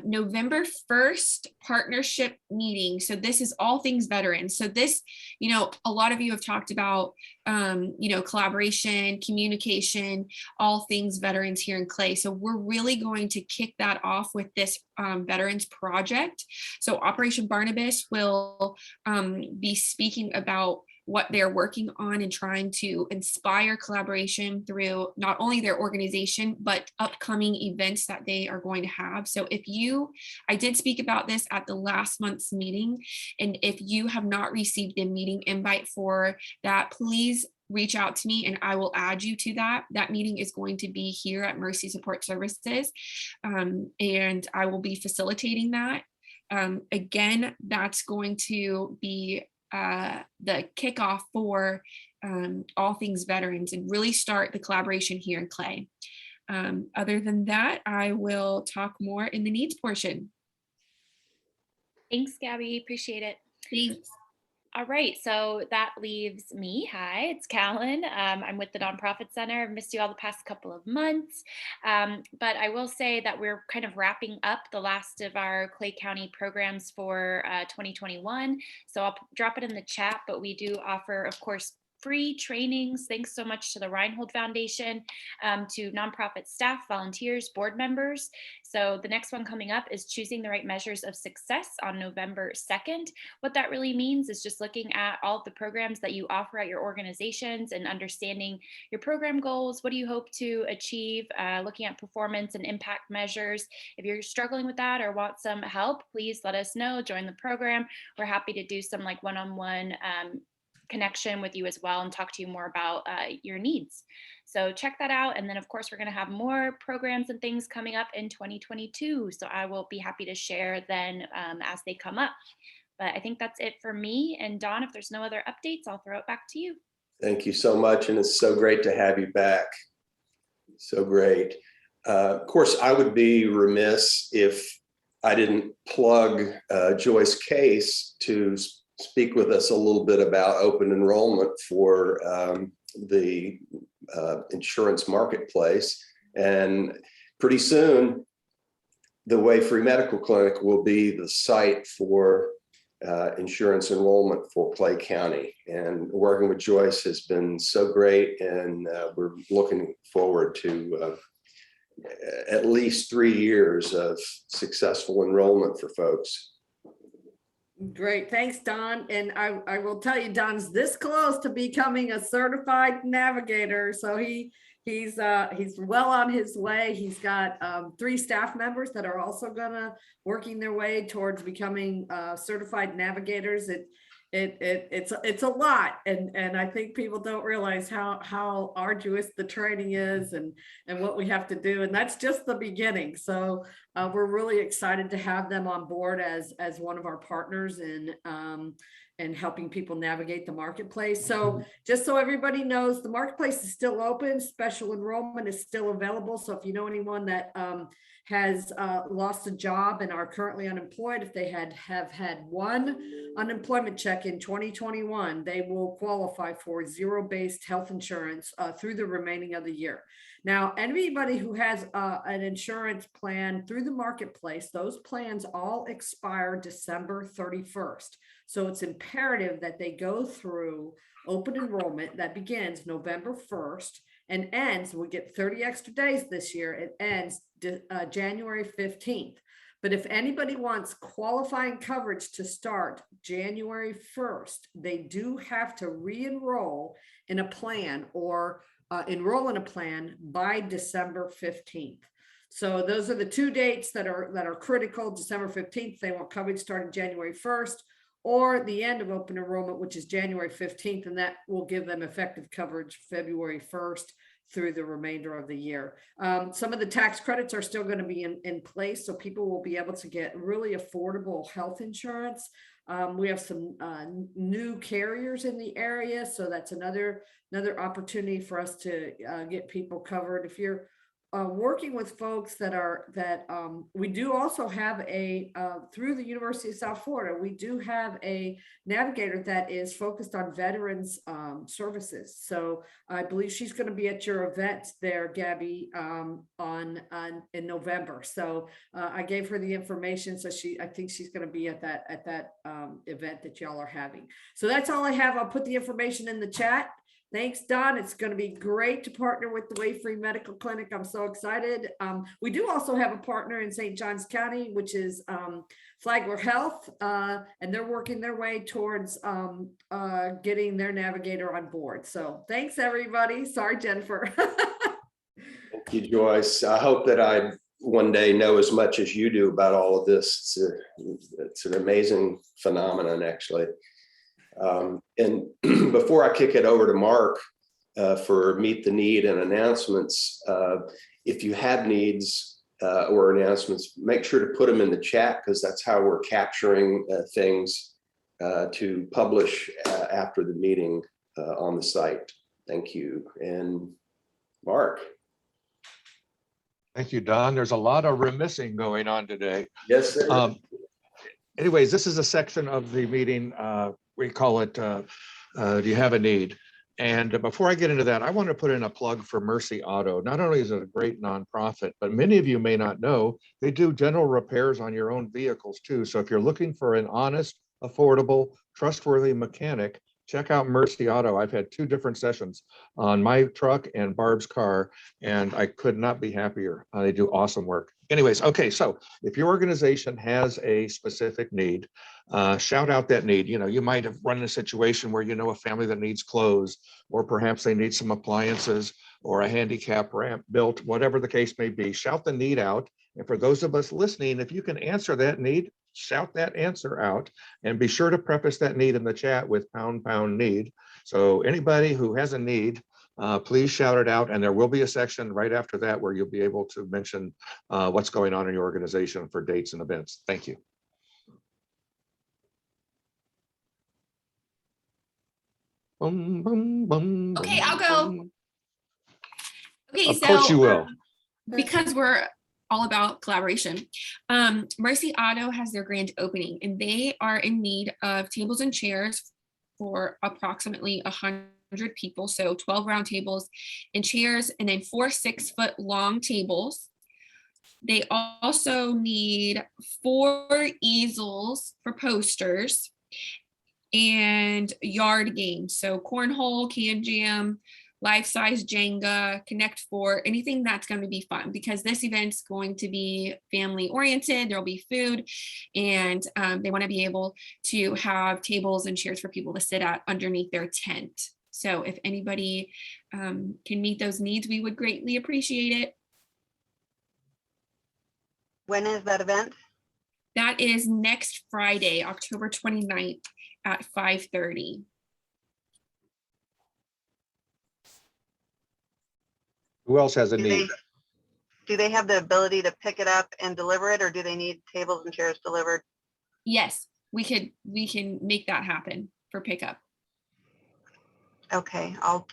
November 1st partnership meeting. So this is all things veterans. So this, a lot of you have talked about, collaboration, communication, all things veterans here in Clay. So we're really going to kick that off with this veterans project. So Operation Barnabas will be speaking about what they're working on and trying to inspire collaboration through not only their organization, but upcoming events that they are going to have. So I did speak about this at the last month's meeting, and if you have not received a meeting invite for that, please reach out to me and I will add you to that. That meeting is going to be here at Mercy Support Services, and I will be facilitating that. Again, that's going to be the kickoff for all things veterans and really start the collaboration here in Clay. Other than that, I will talk more in the needs portion. Thanks, Gabby. Appreciate it. Thanks. All right, so that leaves me. Hi, it's Callan. I'm with the Nonprofit Center. I've missed you all the past couple of months, but I will say that we're kind of wrapping up the last of our Clay County programs for 2021. So I'll drop it in the chat, but we do offer, of course, free trainings. Thanks so much to the Reinhold Foundation, to nonprofit staff, volunteers, board members. So the next one coming up is choosing the right measures of success on November 2nd. What that really means is just looking at all of the programs that you offer at your organizations and understanding your program goals. What do you hope to achieve? Looking at performance and impact measures. If you're struggling with that or want some help, please let us know. Join the program. We're happy to do some one-on-one connection with you as well and talk to you more about your needs. So check that out. And then of course, we're going to have more programs and things coming up in 2022. So I will be happy to share then as they come up. But I think that's it for me. And Dawn, if there's no other updates, I'll throw it back to you. Thank you so much. And it's so great to have you back. So great. Of course, I would be remiss if I didn't plug Joyce Case to speak with us a little bit about open enrollment for the insurance marketplace. And pretty soon, the Way Free Medical Clinic will be the site for insurance enrollment for Clay County. And working with Joyce has been so great, and we're looking forward to at least 3 years of successful enrollment for folks. Great, thanks, Don. And I will tell you, Don's this close to becoming a certified navigator. So he's well on his way. He's got 3 staff members that are also gonna working their way towards becoming certified navigators. It's a lot, and I think people don't realize how arduous the training is and what we have to do, and that's just the beginning. So we're really excited to have them on board as one of our partners in helping people navigate the marketplace. So just so everybody knows, the marketplace is still open. Special enrollment is still available. So if you know anyone that has lost a job and are currently unemployed, if they have had one unemployment check in 2021, they will qualify for zero-based health insurance through the remaining of the year. Now, anybody who has an insurance plan through the marketplace, those plans all expire December 31st. So it's imperative that they go through open enrollment that begins November 1st and ends, we get 30 extra days this year, it ends January 15th. But if anybody wants qualifying coverage to start January 1st, they do have to re-enroll in a plan or enroll in a plan by December 15th. So those are the 2 dates that are critical. December 15th, they want coverage starting January 1st, or the end of open enrollment, which is January 15th, and that will give them effective coverage February 1st through the remainder of the year. Some of the tax credits are still going to be in place, so people will be able to get really affordable health insurance. We have some new carriers in the area, so that's another opportunity for us to get people covered. If you're working with folks that we do also have through the University of South Florida, we do have a navigator that is focused on veterans services. So I believe she's going to be at your event there, Gabby, in November. So I gave her the information. So I think she's going to be at that event that y'all are having. So that's all I have. I'll put the information in the chat. Thanks, Don. It's going to be great to partner with the Way Free Medical Clinic. I'm so excited. We do also have a partner in St. Johns County, which is Flagler Health, and they're working their way towards getting their navigator on board. So thanks, everybody. Sorry, Jennifer. Thank you, Joyce. I hope that I one day know as much as you do about all of this. It's an amazing phenomenon, actually. And before I kick it over to Mark for Meet the Need and announcements, if you have needs or announcements, make sure to put them in the chat, because that's how we're capturing things to publish after the meeting on the site. Thank you. And Mark. Thank you, Don. There's a lot of remissing going on today. Yes, sir. Anyways, this is a section of the meeting. We call it, do you have a need? And before I get into that, I want to put in a plug for Mercy Auto. Not only is it a great nonprofit, but many of you may not know, they do general repairs on your own vehicles too. So if you're looking for an honest, affordable, trustworthy mechanic, check out Mercy Auto. I've had 2 different sessions on my truck and Barb's car, and I could not be happier. They do awesome work. Anyways, okay, so if your organization has a specific need, shout out that need. You know, you might have run a situation where you know a family that needs clothes, or perhaps they need some appliances or a handicap ramp built, whatever the case may be. Shout the need out. And for those of us listening, if you can answer that need, shout that answer out, and be sure to preface that need in the chat with # need. So anybody who has a need, please shout it out, and there will be a section right after that where you'll be able to mention what's going on in your organization for dates and events. Thank you. Okay, I'll go. Okay, of course you will. Because we're all about collaboration. Mercy Auto has their grand opening, and they are in need of tables and chairs for approximately 100 people. So 12 round tables and chairs, and then 4 6-foot long tables. They also need 4 easels for posters and yard games. So cornhole, can jam, life-size Jenga, Connect 4, anything that's going to be fun, because this event's going to be family oriented. There'll be food, and they want to be able to have tables and chairs for people to sit at underneath their tent. So if anybody can meet those needs, we would greatly appreciate it. When is that event? That is next Friday, October 29th at 5:30. Who else has a need? Do they have the ability to pick it up and deliver it, or do they need tables and chairs delivered? Yes, we can make that happen for pickup. Okay, I'll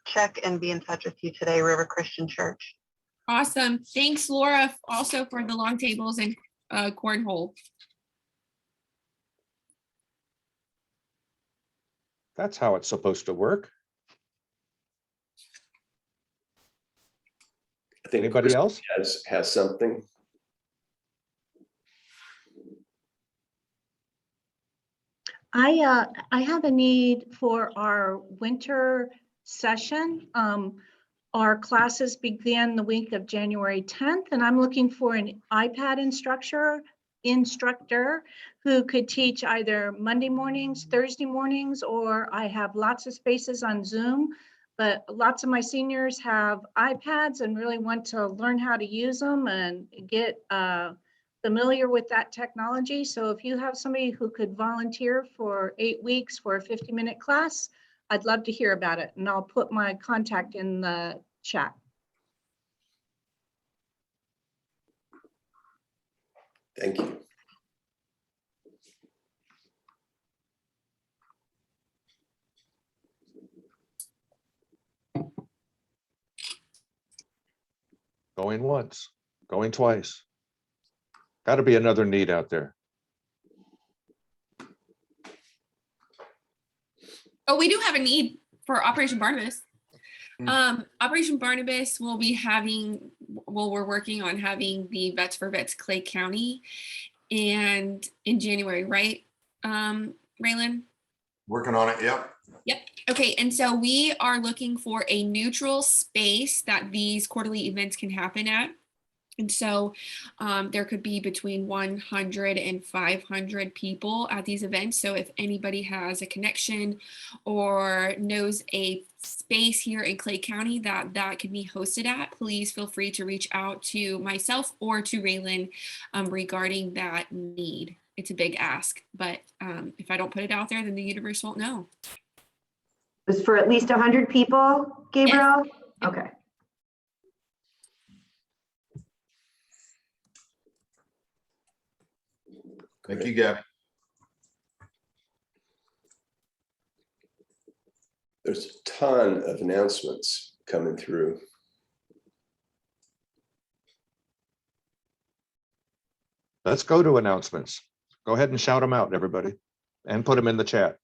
check and be in touch with you today, River Christian Church. Awesome. Thanks, Laura, also for the long tables and cornhole. That's how it's supposed to work. I think anybody else has something. I have a need for our winter session. Our classes begin the week of January 10th, and I'm looking for an iPad instructor who could teach either Monday mornings, Thursday mornings, or I have lots of spaces on Zoom, but lots of my seniors have iPads and really want to learn how to use them and get familiar with that technology. So if you have somebody who could volunteer for 8 weeks for a 50-minute class, I'd love to hear about it, and I'll put my contact in the chat. Thank you. Going once, going twice. Got to be another need out there. Oh, we do have a need for Operation Barnabas. Operation Barnabas will be having, well, we're working on having the Vets for Vets Clay County and in January, right, Raylan? Working on it, yep. Yep. Okay. And so we are looking for a neutral space that these quarterly events can happen at. And so there could be between 100 and 500 people at these events. So if anybody has a connection or knows a space here in Clay County that can be hosted at, please feel free to reach out to myself or to Raylan regarding that need. It's a big ask, but if I don't put it out there, then the universe won't know. It's for at least 100 people, Gabriel? Yes. Okay. Thank you, Gabby. There's a ton of announcements coming through. Let's go to announcements. Go ahead and shout them out, everybody, and put them in the chat.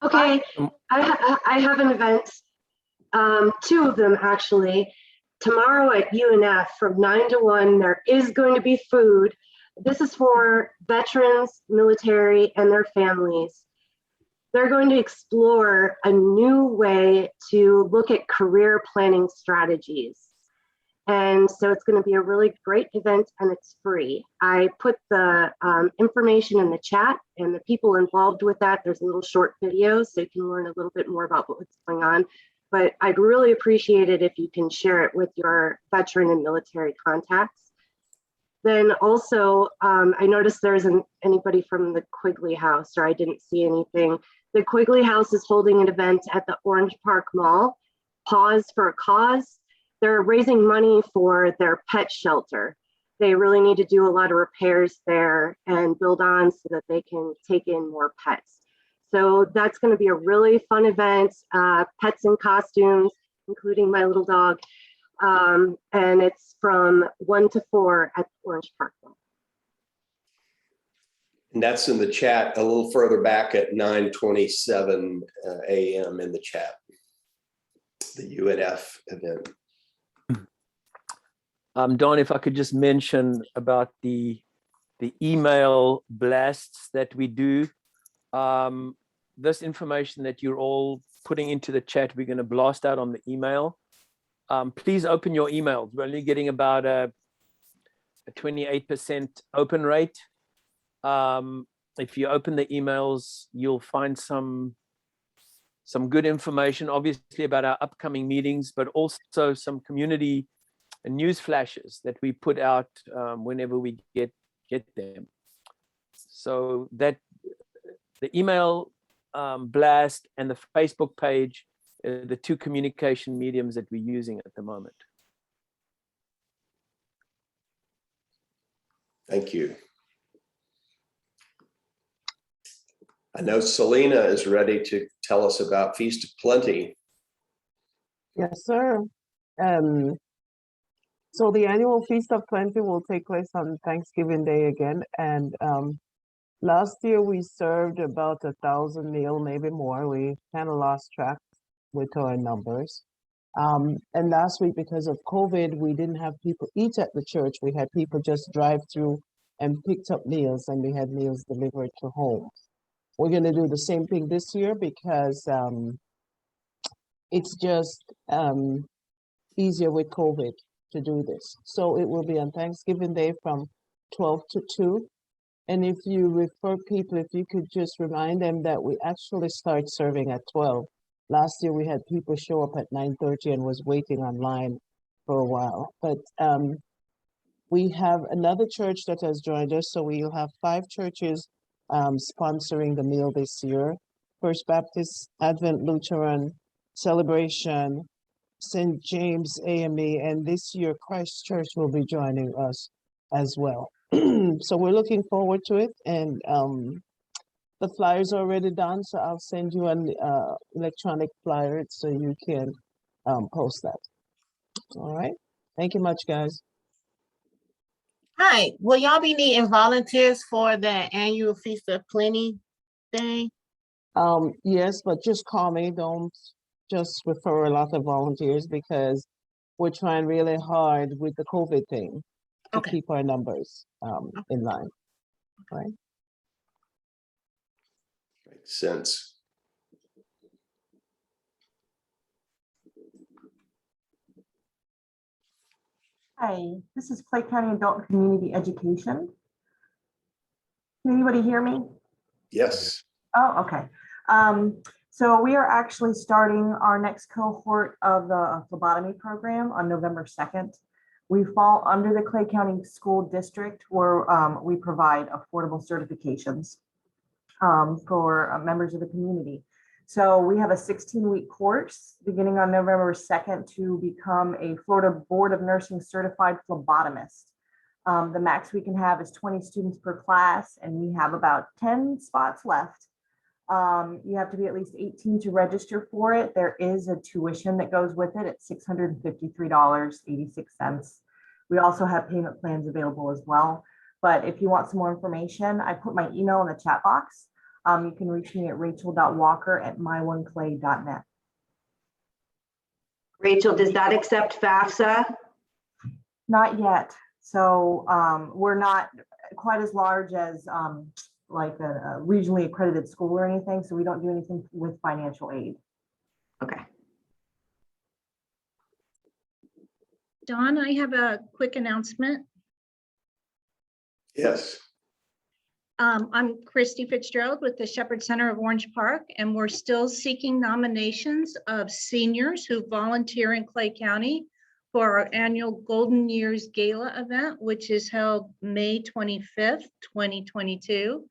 Okay, I have an event, two of them actually. Tomorrow at UNF from 9 to 1, there is going to be food. This is for veterans, military, and their families. They're going to explore a new way to look at career planning strategies. And so it's going to be a really great event and it's free. I put the information in the chat and the people involved with that. There's a little short video so you can learn a little bit more about what's going on. But I'd really appreciate it if you can share it with your veteran and military contacts. Then also, I noticed there isn't anybody from the Quigley House, or I didn't see anything. The Quigley House is holding an event at the Orange Park Mall, Pause for a Cause. They're raising money for their pet shelter. They really need to do a lot of repairs there and build on so that they can take in more pets. So that's going to be a really fun event, pets in costumes, including my little dog. And it's from 1 to 4 at Orange Park Mall. And that's in the chat a little further back at 9:27 a.m. in the chat, the UNF event. Don, if I could just mention about the email blasts that we do. This information that you're all putting into the chat, we're going to blast out on the email. Please open your emails. We're only getting about a 28% open rate. If you open the emails, you'll find some good information, obviously about our upcoming meetings, but also some community news flashes that we put out whenever we get them. So that the email blast and the Facebook page are the two communication mediums that we're using at the moment. Thank you. I know Selena is ready to tell us about Feast of Plenty. Yes, sir. So the annual Feast of Plenty will take place on Thanksgiving Day again. And last year we served about 1,000 meals, maybe more. We kind of lost track with our numbers. And last week, because of COVID, we didn't have people eat at the church. We had people just drive through and picked up meals, and we had meals delivered to home. We're going to do the same thing this year because it's just easier with COVID to do this. So it will be on Thanksgiving Day from 12 to 2. And if you refer people, if you could just remind them that we actually start serving at 12. Last year, we had people show up at 9:30 and was waiting online for a while. But we have another church that has joined us. So we'll have 5 churches sponsoring the meal this year. First Baptist, Advent Lutheran, Celebration, St. James AME, and this year Christ Church will be joining us as well. So we're looking forward to it, and the flyers are already done, so I'll send you an electronic flyer so you can post that. All right. Thank you much, guys. Hi, will y'all be needing volunteers for the annual Feast of Plenty thing? Yes, but just call me. Don't just refer a lot of volunteers because we're trying really hard with the COVID thing to Okay. keep our numbers in line. All right. Makes sense. Hi, this is Clay County Adult and Community Education. Can anybody hear me? Yes. Oh, okay. So we are actually starting our next cohort of the phlebotomy program on November 2nd. We fall under the Clay County School District where we provide affordable certifications for members of the community. So we have a 16-week course beginning on November 2nd to become a Florida Board of Nursing certified phlebotomist. The max we can have is 20 students per class, and we have about 10 spots left. You have to be at least 18 to register for it. There is a tuition that goes with it at $653.86. We also have payment plans available as well. But if you want some more information, I put my email in the chat box. You can reach me at rachel.walker@myoneclay.net. Rachel, does that accept FAFSA? Not yet. So we're not quite as large as like a regionally accredited school or anything. So we don't do anything with financial aid. Okay. Dawn, I have a quick announcement. Yes. I'm Christy Fitzgerald with the Shepherd Center of Orange Park, and we're still seeking nominations of seniors who volunteer in Clay County for our annual Golden Years Gala event, which is held May 25th, 2022.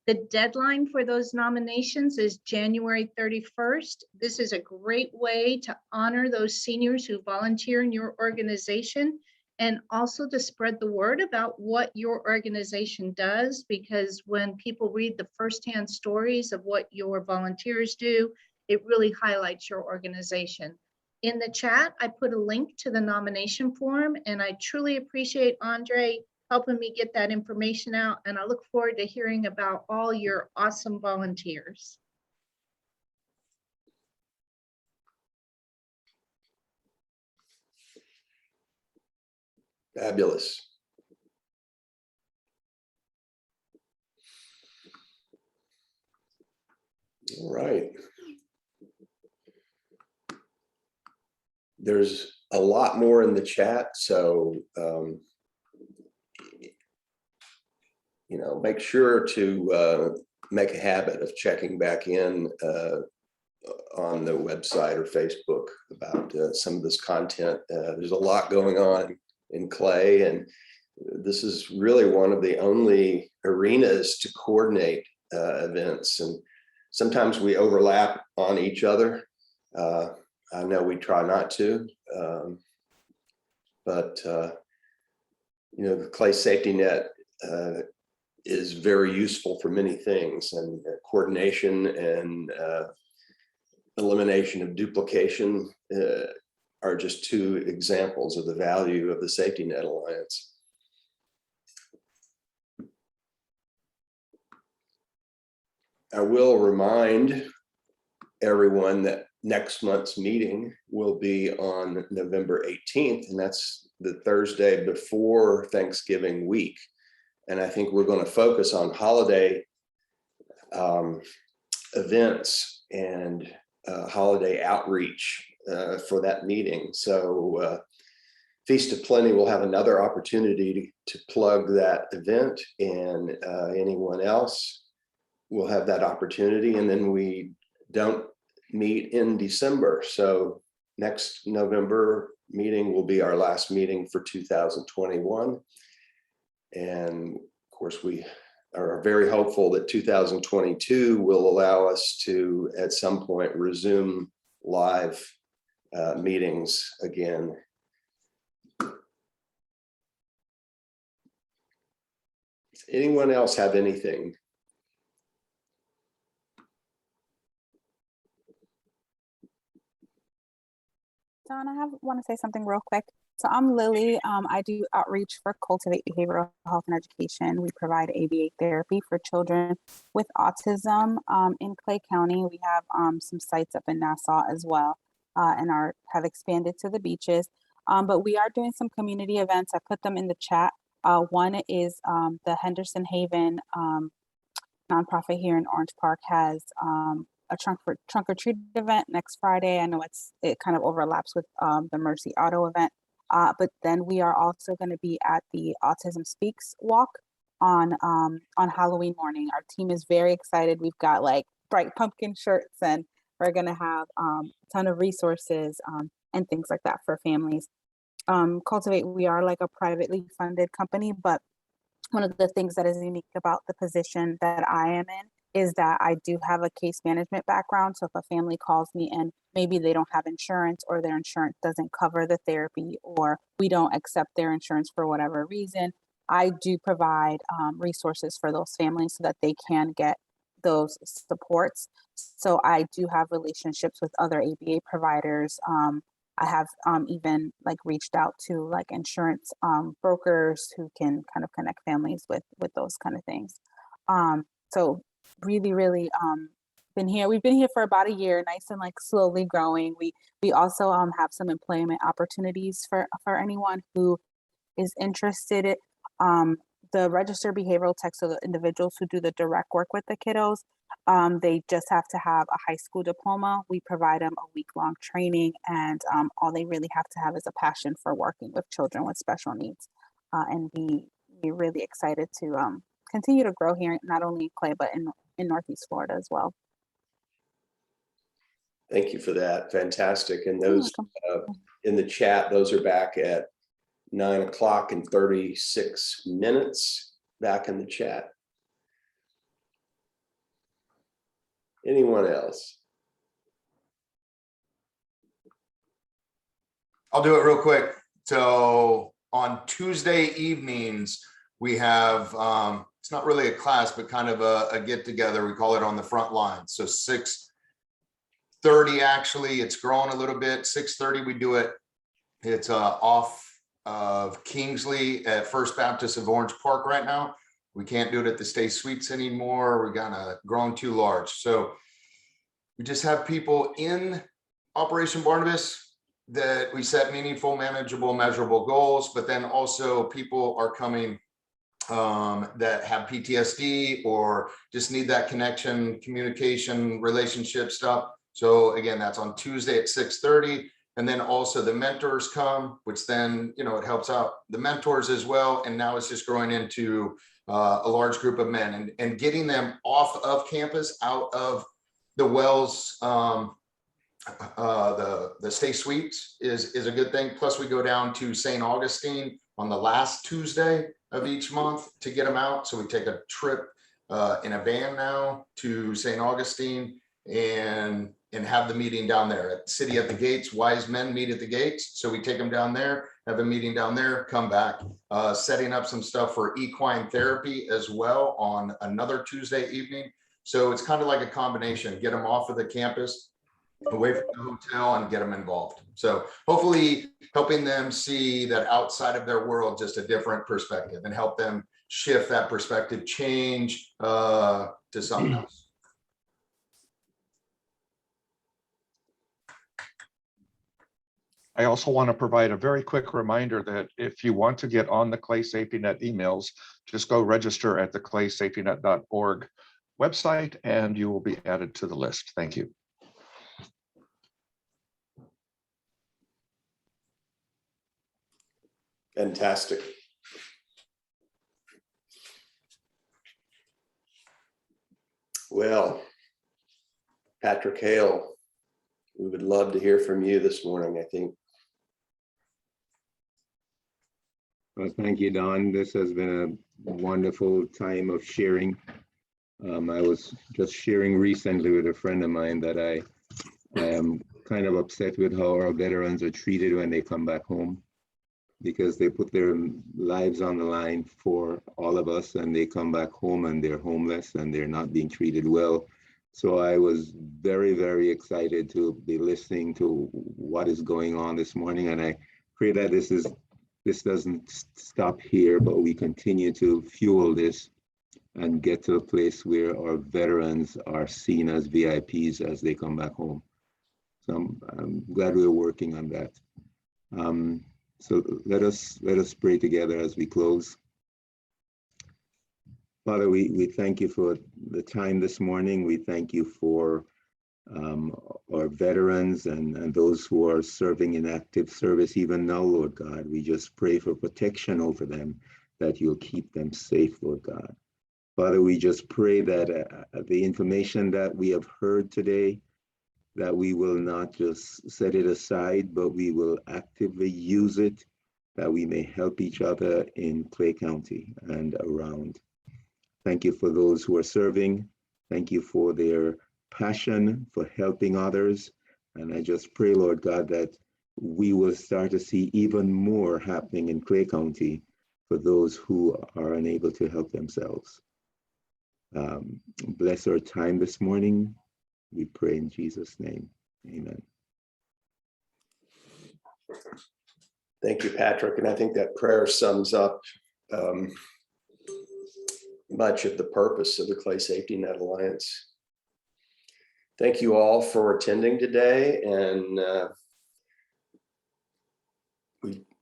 The deadline for those nominations is January 31st. This is a great way to honor those seniors who volunteer in your organization and also to spread the word about what your organization does, because when people read the firsthand stories of what your volunteers do, it really highlights your organization. In the chat, I put a link to the nomination form, and I truly appreciate Andre helping me get that information out, and I look forward to hearing about all your awesome volunteers. Fabulous. All right. There's a lot more in the chat, so you know, make sure to make a habit of checking back in on the website or Facebook about some of this content. There's a lot going on in Clay, and this is really one of the only arenas to coordinate events, and sometimes we overlap on each other. I know we try not to, but you know, the Clay SafetyNet is very useful for many things, and coordination and elimination of duplication are just two examples of the value of the SafetyNet Alliance. I will remind everyone that next month's meeting will be on November 18th, and that's the Thursday before Thanksgiving week. And I think we're going to focus on holiday events and holiday outreach for that meeting. So Feast of Plenty will have another opportunity to plug that event, and anyone else will have that opportunity. And then we don't meet in December. So next November meeting will be our last meeting for 2021. And of course, we are very hopeful that 2022 will allow us to, at some point, resume live meetings again. Does anyone else have anything? Don, I want to say something real quick. So I'm Lily. I do outreach for Cultivate Behavioral Health and Education. We provide ABA therapy for children with autism in Clay County. We have some sites up in Nassau as well, and have expanded to the beaches. But we are doing some community events. I put them in the chat. One is the Henderson Haven nonprofit here in Orange Park has a trunk or treat event next Friday. I know it kind of overlaps with the Mercy Auto event. But then we are also going to be at the Autism Speaks walk on Halloween morning. Our team is very excited. We've got like bright pumpkin shirts, and we're going to have a ton of resources and things like that for families. Cultivate, we are like a privately funded company, but one of the things that is unique about the position that I am in is that I do have a case management background. So if a family calls me and maybe they don't have insurance, or their insurance doesn't cover the therapy, or we don't accept their insurance for whatever reason, I do provide resources for those families so that they can get those supports. So I do have relationships with other ABA providers. I have even like reached out to like insurance brokers who can kind of connect families with those kind of things. So really, really we've been here for about a year, nice and like slowly growing. We also have some employment opportunities for anyone who is interested in the registered behavioral tech. So the individuals who do the direct work with the kiddos, they just have to have a high school diploma. We provide them a week-long training, and all they really have to have is a passion for working with children with special needs. And we're really excited to continue to grow here, not only in Clay, but in Northeast Florida as well. Thank you for that. Fantastic. And those in the chat, those are back at 9:36 back in the chat. Anyone else? I'll do it real quick. So on Tuesday evenings, we have, it's not really a class, but kind of a get together. We call it On the Front Line. So 6:30, actually, it's growing a little bit. 6:30, we do it. It's off of Kingsley at First Baptist of Orange Park right now. We can't do it at the Stay Suites anymore. We're gonna grown too large. So we just have people in Operation Barnabas that we set meaningful, manageable, measurable goals, but then also people are coming that have PTSD or just need that connection, communication, relationship stuff. So again, that's on Tuesday at 6:30. And then also the mentors come, which then, it helps out the mentors as well. And now it's just growing into a large group of men and getting them off of campus, out of the wells, the Stay Suites is a good thing. Plus we go down to St. Augustine on the last Tuesday of each month to get them out. So we take a trip in a van now to St. Augustine and have the meeting down there at City at the Gates. Wise men meet at the gates. So we take them down there, have a meeting down there, come back, setting up some stuff for equine therapy as well on another Tuesday evening. So it's kind of like a combination, get them off of the campus, away from the hotel, and get them involved. So hopefully helping them see that outside of their world, just a different perspective, and help them shift that perspective, change to something else. I also want to provide a very quick reminder that if you want to get on the Clay SafetyNet emails, just go register at the claysafetynet.org website and you will be added to the list. Thank you. Fantastic. Well, Patrick Hale, we would love to hear from you this morning, I think. Well, thank you, Don. This has been a wonderful time of sharing. I was just sharing recently with a friend of mine that I am kind of upset with how our veterans are treated when they come back home, because they put their lives on the line for all of us, and they come back home and they're homeless and they're not being treated well. So I was very, very excited to be listening to what is going on this morning. And I pray that this doesn't stop here, but we continue to fuel this and get to a place where our veterans are seen as VIPs as they come back home. So I'm glad we're working on that. So let us pray together as we close. Father, we thank you for the time this morning. We thank you for our veterans and those who are serving in active service even now, Lord God. We just pray for protection over them, that you'll keep them safe, Lord God. Father, we just pray that the information that we have heard today, that we will not just set it aside, but we will actively use it, that we may help each other in Clay County and around. Thank you for those who are serving. Thank you for their passion for helping others. And I just pray, Lord God, that we will start to see even more happening in Clay County for those who are unable to help themselves. Bless our time this morning. We pray in Jesus' name. Amen. Thank you, Patrick. And I think that prayer sums up much of the purpose of the Clay Safety Net Alliance. Thank you all for attending today. And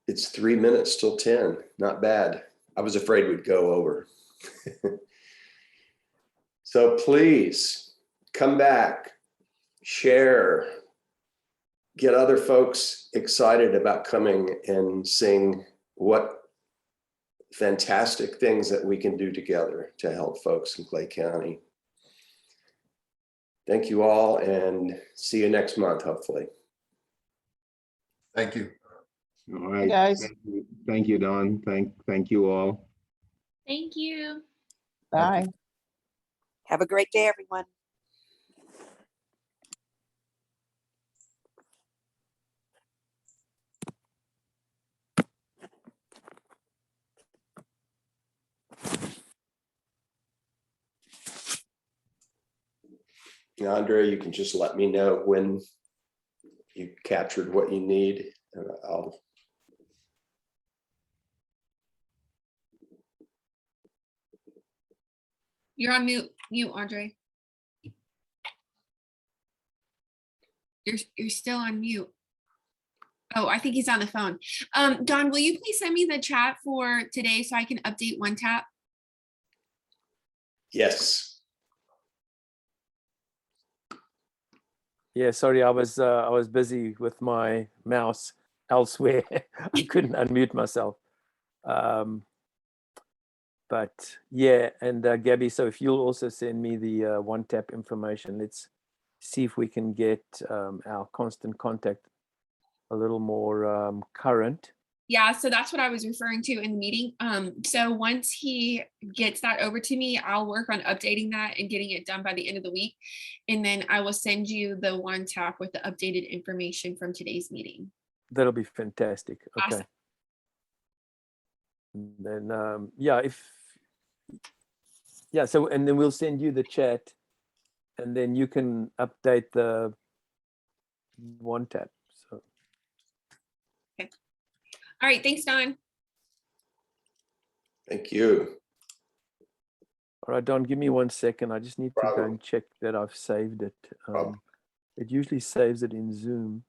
it's 3 minutes till 10. Not bad. I was afraid we'd go over. So please come back, share, get other folks excited about coming and seeing what fantastic things that we can do together to help folks in Clay County. Thank you all, and see you next month, hopefully. Thank you. All right, guys. Thank you, Don. Thank you all. Thank you. Bye. Have a great day, everyone. Andrea, you can just let me know when you captured what you need, and I'll. You're on mute, Andre. You're still on mute. Oh, I think he's on the phone. Don, will you please send me the chat for today so I can update one tap? Yes. Yeah, sorry, I was busy with my mouse elsewhere. I couldn't unmute myself. But yeah, and Gabby, so if you'll also send me the one tap information, let's see if we can get our constant contact a little more current. Yeah, so that's what I was referring to in the meeting. So once he gets that over to me, I'll work on updating that and getting it done by the end of the week. And then I will send you the one tap with the updated information from today's meeting. That'll be fantastic. Okay. Awesome. And then so and then we'll send you the chat, and then you can update the one tap. So okay. All right, thanks, Don. Thank you. All right, Don, give me 1 second. I just need to go and check that I've saved it. It usually saves it in Zoom.